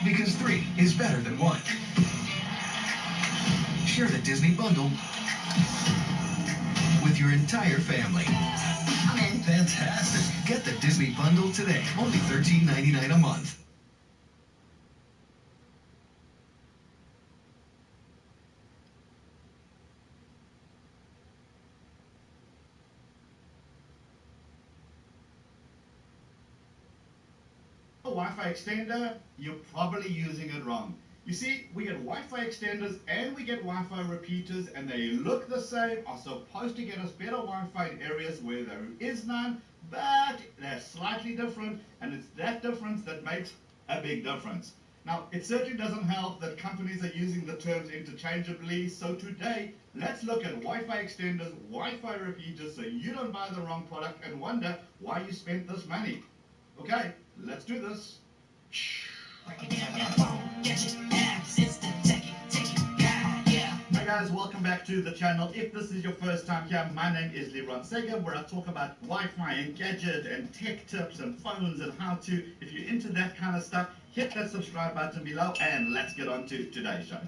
Because 3 is better than 1. Share the Disney bundle with your entire family. I'm in. Fantastic. Get the Disney bundle today. Only $13.99 a month. Wi-Fi extender, you're probably using it wrong. You see, we get Wi-Fi extenders and we get Wi-Fi repeaters, and they look the same, are supposed to get us better Wi-Fi in areas where there is none, but they're slightly different, and it's that difference that makes a big difference. Now, it certainly doesn't help that companies are using the terms interchangeably, so today, let's look at Wi-Fi extenders, Wi-Fi repeaters, so you don't buy the wrong product and wonder why you spent this money. Okay, let's do this. Hey guys, welcome back to the channel. If this is your first time here, my name is Leron Sega, where I talk about Wi-Fi and gadget and tech tips and phones and how to. If you're into that kind of stuff, hit that subscribe button below and let's get on to today's show.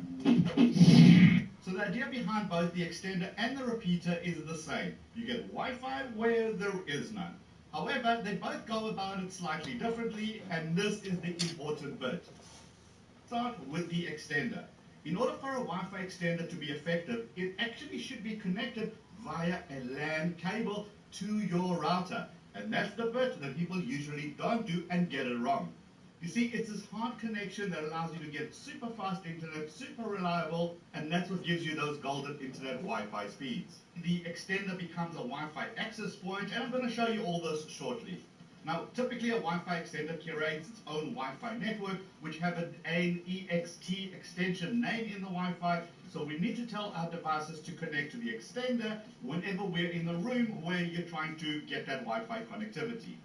So the idea behind both the extender and the repeater is the same. You get Wi-Fi where there is none. However, they both go about it slightly differently, and this is the important bit. Start with the extender. In order for a Wi-Fi extender to be effective, it actually should be connected via a LAN cable to your router. And that's the bit that people usually don't do and get it wrong. You see, it's this hard connection that allows you to get super fast internet, super reliable, and that's what gives you those golden internet Wi-Fi speeds. The extender becomes a Wi-Fi access point, and I'm going to show you all this shortly. Now, typically a Wi-Fi extender curates its own Wi-Fi network, which have an EXT extension name in the Wi-Fi, so we need to tell our devices to connect to the extender whenever we're in the room where you're trying to get that Wi-Fi connectivity.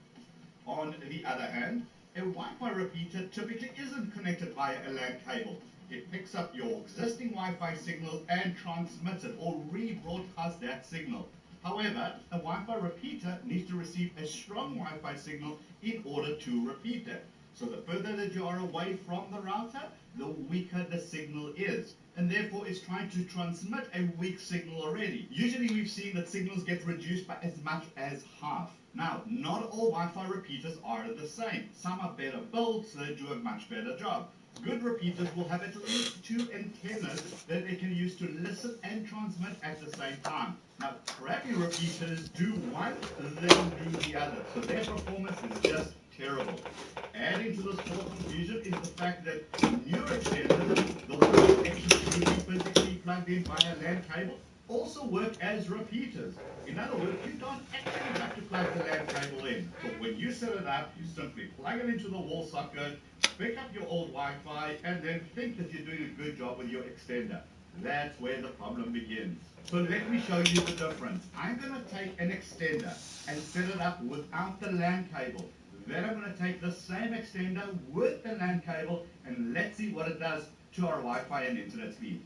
On the other hand, a Wi-Fi repeater typically isn't connected via a LAN cable. It picks up your existing Wi-Fi signal and transmits it or rebroadcasts that signal. However, a Wi-Fi repeater needs to receive a strong Wi-Fi signal in order to repeat it. So the further that you are away from the router, the weaker the signal is. And therefore it's trying to transmit a weak signal already. Usually we've seen that signals get reduced by as much as half. Now, not all Wi-Fi repeaters are the same. Some are better built, so they do a much better job. Good repeaters will have at least 2 antennas that they can use to listen and transmit at the same time. Now, crappy repeaters do one, then do the other, so their performance is just terrible. Adding to this whole confusion is the fact that newer extenders, the ones that actually physically plugged in via LAN cable, also work as repeaters. In other words, you don't actually have to plug the LAN cable in. But when you set it up, you simply plug it into the wall socket, pick up your old Wi-Fi, and then think that you're doing a good job with your extender. That's where the problem begins. So let me show you the difference. I'm going to take an extender and set it up without the LAN cable. Then I'm going to take the same extender with the LAN cable, and let's see what it does to our Wi-Fi and internet speed.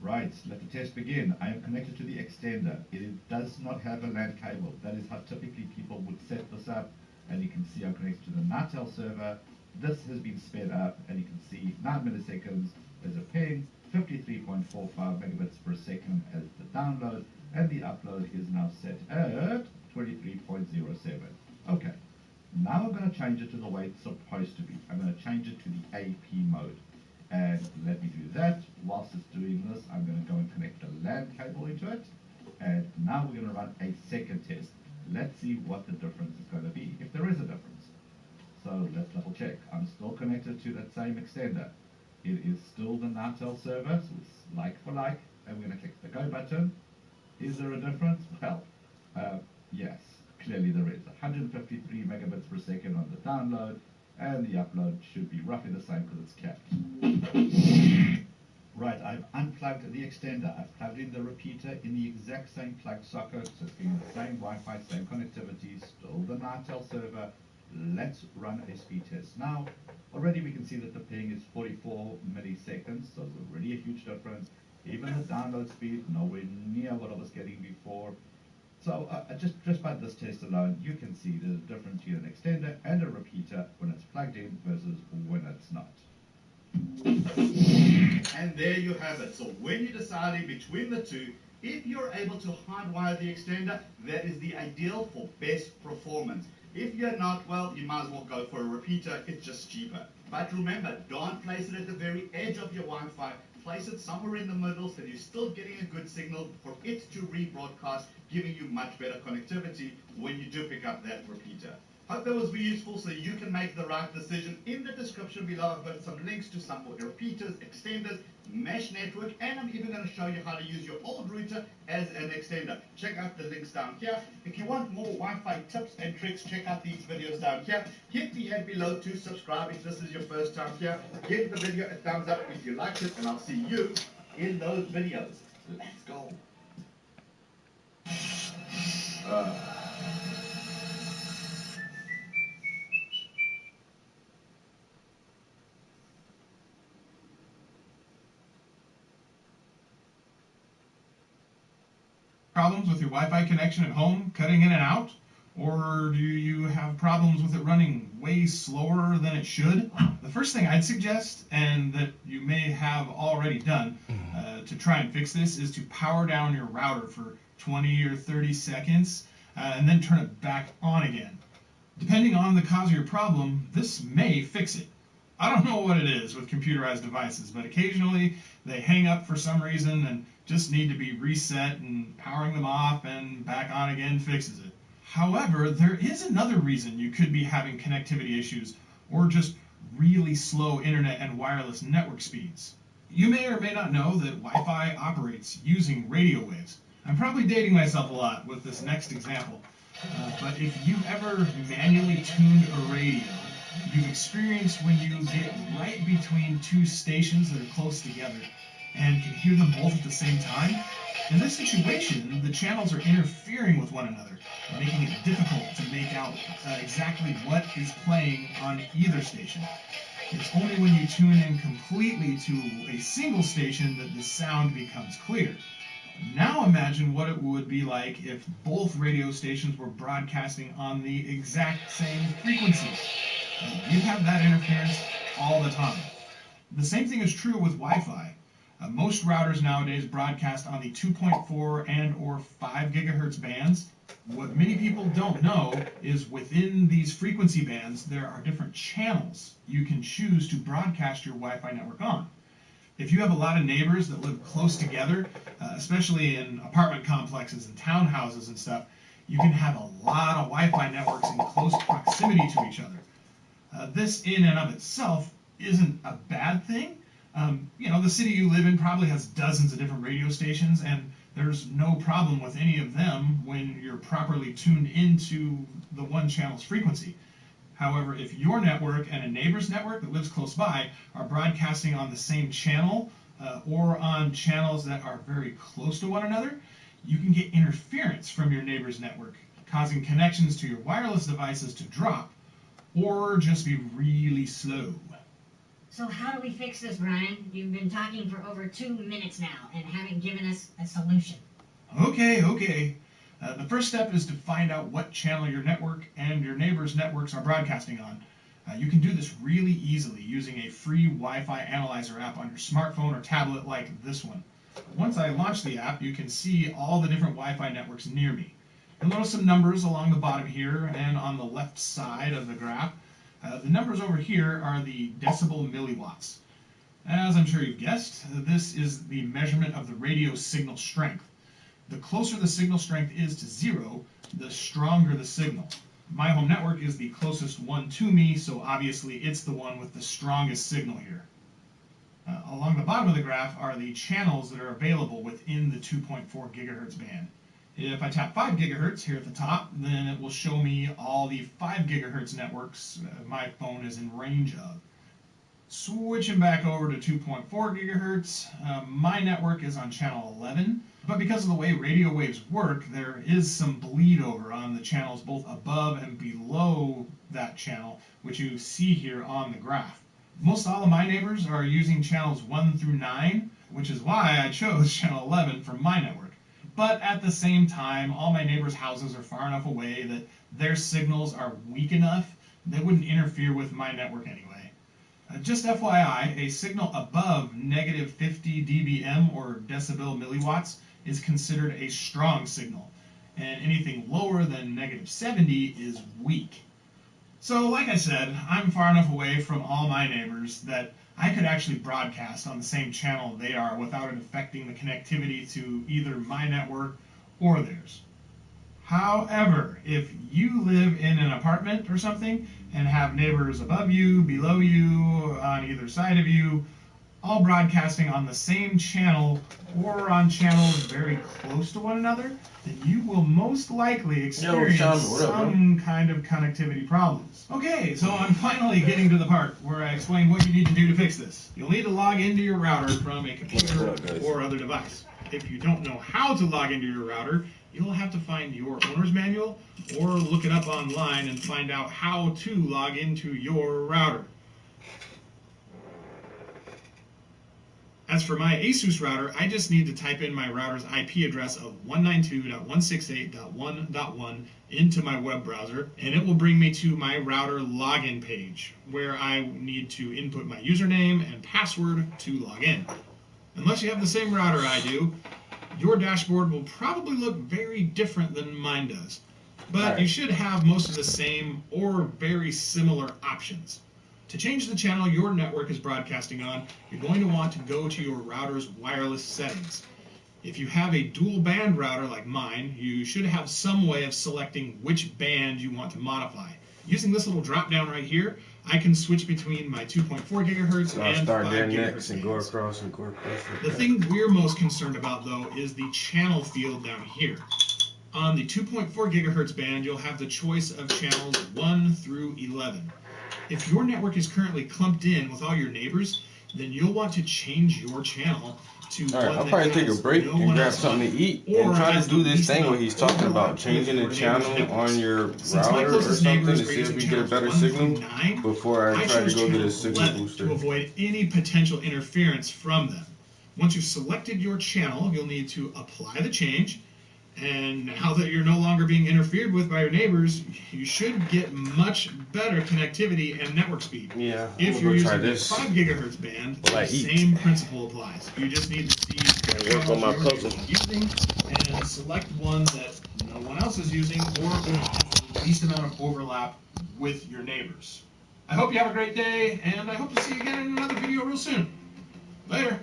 Right, let the test begin. I am connected to the extender. It does not have a LAN cable. That is how typically people would set this up. And you can see I'm connected to the Natel server. This has been sped up, and you can see 9 milliseconds as a ping, 53.45 megabits per second as the download, and the upload is now set at 23.07. Okay, Now I'm going to change it to the way it's supposed to be. I'm going to change it to the AP mode. And let me do that. Whilst it's doing this, I'm going to go and connect the LAN cable into it. And now we're going to run a second test. Let's see what the difference is going to be, if there is a difference. So let's double check. I'm still connected to that same extender. It is still the Natel server, so it's like for like. I'm going to click the go button. Is there a difference? Well, yes, clearly there is. 153 megabits per second on the download, and the upload should be roughly the same because it's capped. Right, I've unplugged the extender. I've plugged in the repeater in the exact same plug socket, so it's getting the same Wi-Fi, same connectivity, still the Natel server. Let's run a speed test. Now, already we can see that the ping is 44 milliseconds, so it's already a huge difference. Even the download speed, nowhere near what I was getting before. So just by this test alone, you can see there's a difference between an extender and a repeater when it's plugged in versus when it's not. And there you have it. So when you're deciding between the two, if you're able to hardwire the extender, that is the ideal for best performance. If you're not, well, you might as well go for a repeater. It's just cheaper. But remember, don't place it at the very edge of your Wi-Fi. Place it somewhere in the middle so you're still getting a good signal for it to rebroadcast, giving you much better connectivity when you do pick up that repeater. Hope that was very useful so you can make the right decision. In the description below, I've got some links to some repeaters, extenders, mesh network, and I'm even going to show you how to use your old router as an extender. Check out the links down here. If you want more Wi-Fi tips and tricks, check out these videos down here. Hit the head below to subscribe if this is your first time here. Give the video a thumbs up if you liked it, and I'll see you in those videos. Let's go. Problems with your Wi-Fi connection at home, cutting in and out? Or do you have problems with it running way slower than it should? The first thing I'd suggest, and that you may have already done to try and fix this, is to power down your router for 20 or 30 seconds and then turn it back on again. Depending on the cause of your problem, this may fix it. I don't know what it is with computerized devices, but occasionally they hang up for some reason and just need to be reset, and powering them off and back on again fixes it. However, there is another reason you could be having connectivity issues or just really slow internet and wireless network speeds. You may or may not know that Wi-Fi operates using radio waves. I'm probably dating myself a lot with this next example, but if you've ever manually tuned a radio, you've experienced when you get right between two stations that are close together and can hear them both at the same time. In this situation, the channels are interfering with one another, making it difficult to make out exactly what is playing on either station. It's only when you tune in completely to a single station that the sound becomes clear. Now imagine what it would be like if both radio stations were broadcasting on the exact same frequency. You'd have that interference all the time. The same thing is true with Wi-Fi. Most routers nowadays broadcast on the 2.4 and or 5 gigahertz bands. What many people don't know is within these frequency bands there are different channels you can choose to broadcast your Wi-Fi network on. If you have a lot of neighbors that live close together, especially in apartment complexes and townhouses and stuff, you can have a lot of Wi-Fi networks in close proximity to each other. This in and of itself isn't a bad thing. The city you live in probably has dozens of different radio stations, and there's no problem with any of them when you're properly tuned into the one channel's frequency. However, if your network and a neighbor's network that lives close by are broadcasting on the same channel or on channels that are very close to one another, you can get interference from your neighbor's network, causing connections to your wireless devices to drop or just be really slow. So how do we fix this, Brian? You've been talking for over 2 minutes now and haven't given us a solution. Okay. The first step is to find out what channel your network and your neighbor's networks are broadcasting on. You can do this really easily using a free Wi-Fi analyzer app on your smartphone or tablet like this one. Once I launch the app, you can see all the different Wi-Fi networks near me. You'll notice some numbers along the bottom here and on the left side of the graph. The numbers over here are the decibel milliwatts. As I'm sure you've guessed, this is the measurement of the radio signal strength. The closer the signal strength is to 0, the stronger the signal. My home network is the closest one to me, so obviously it's the one with the strongest signal here. Along the bottom of the graph are the channels that are available within the 2.4 gigahertz band. If I tap 5 gigahertz here at the top, then it will show me all the 5 gigahertz networks my phone is in range of. Switching back over to 2.4 gigahertz, my network is on channel 11, but because of the way radio waves work, there is some bleed over on the channels both above and below that channel, which you see here on the graph. Most all of my neighbors are using channels 1 through 9, which is why I chose channel 11 for my network. But at the same time, all my neighbors' houses are far enough away that their signals are weak enough they wouldn't interfere with my network anyway. Just FYI, a signal above negative 50 dBm or decibel milliwatts is considered a strong signal, and anything lower than negative 70 is weak. So like I said, I'm far enough away from all my neighbors that I could actually broadcast on the same channel they are without it affecting the connectivity to either my network or theirs. However, if you live in an apartment or something and have neighbors above you, below you, on either side of you, all broadcasting on the same channel or on channels very close to one another, then you will most likely experience some kind of connectivity problems. Okay, so I'm finally getting to the part where I explain what you need to do to fix this. You'll need to log into your router from a computer or other device. If you don't know how to log into your router, you'll have to find your owner's manual or look it up online and find out how to log into your router. As for my ASUS router, I just need to type in my router's IP address of 192.168.1.1 into my web browser, and it will bring me to my router login page, where I need to input my username and password to log in. Unless you have the same router I do, your dashboard will probably look very different than mine does. But you should have most of the same or very similar options. To change the channel your network is broadcasting on, you're going to want to go to your router's wireless settings. If you have a dual band router like mine, you should have some way of selecting which band you want to modify. Using this little drop down right here, I can switch between my 2.4 gigahertz and 5 gigahertz and go across and go across. The thing we're most concerned about, though, is the channel field down here. On the 2.4 gigahertz band, you'll have the choice of channels 1 through 11. If your network is currently clumped in with all your neighbors, then you'll want to change your channel to one that I'll probably take a break and grab something to eat and try to do this thing where he's talking about changing the channel on your router or something to see if we get a better signal before I try to go get a signal booster. To avoid any potential interference from them. Once you've selected your channel, you'll need to apply the change. And now that you're no longer being interfered with by your neighbors, you should get much better connectivity and network speed. Yeah, if you're using the 5 gigahertz band, the same principle applies. You just need to see the work on my puzzle using and select one that no one else is using or the least amount of overlap with your neighbors. I hope you have a great day, and I hope to see you again in another video real soon. Later.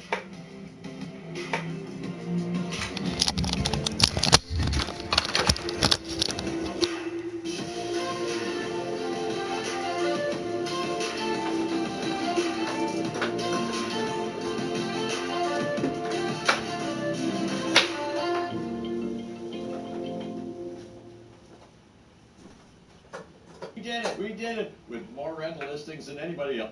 We did it with more rental listings than anybody else.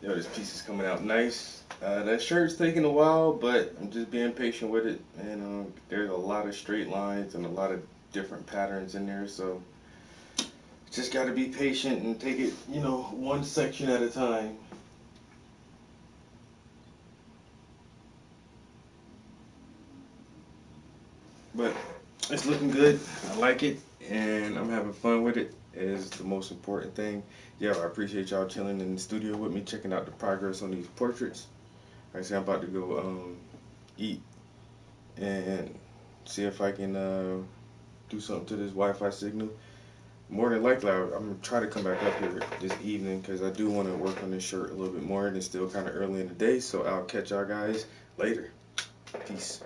Yo, this piece is coming out nice. That shirt's taking a while, but I'm just being patient with it. And there's a lot of straight lines and a lot of different patterns in there, so just got to be patient and take it, you know, one section at a time. But it's looking good. I like it. and I'm having fun with it. Is the most important thing. Yeah, I appreciate y'all chilling in the studio with me, checking out the progress on these portraits. Like I said, I'm about to go eat and see if I can do something to this Wi-Fi signal. More than likely, I'm gonna try to come back up here this evening because I do want to work on this shirt a little bit more, and it's still kind of early in the day. So I'll catch y'all guys later. Peace.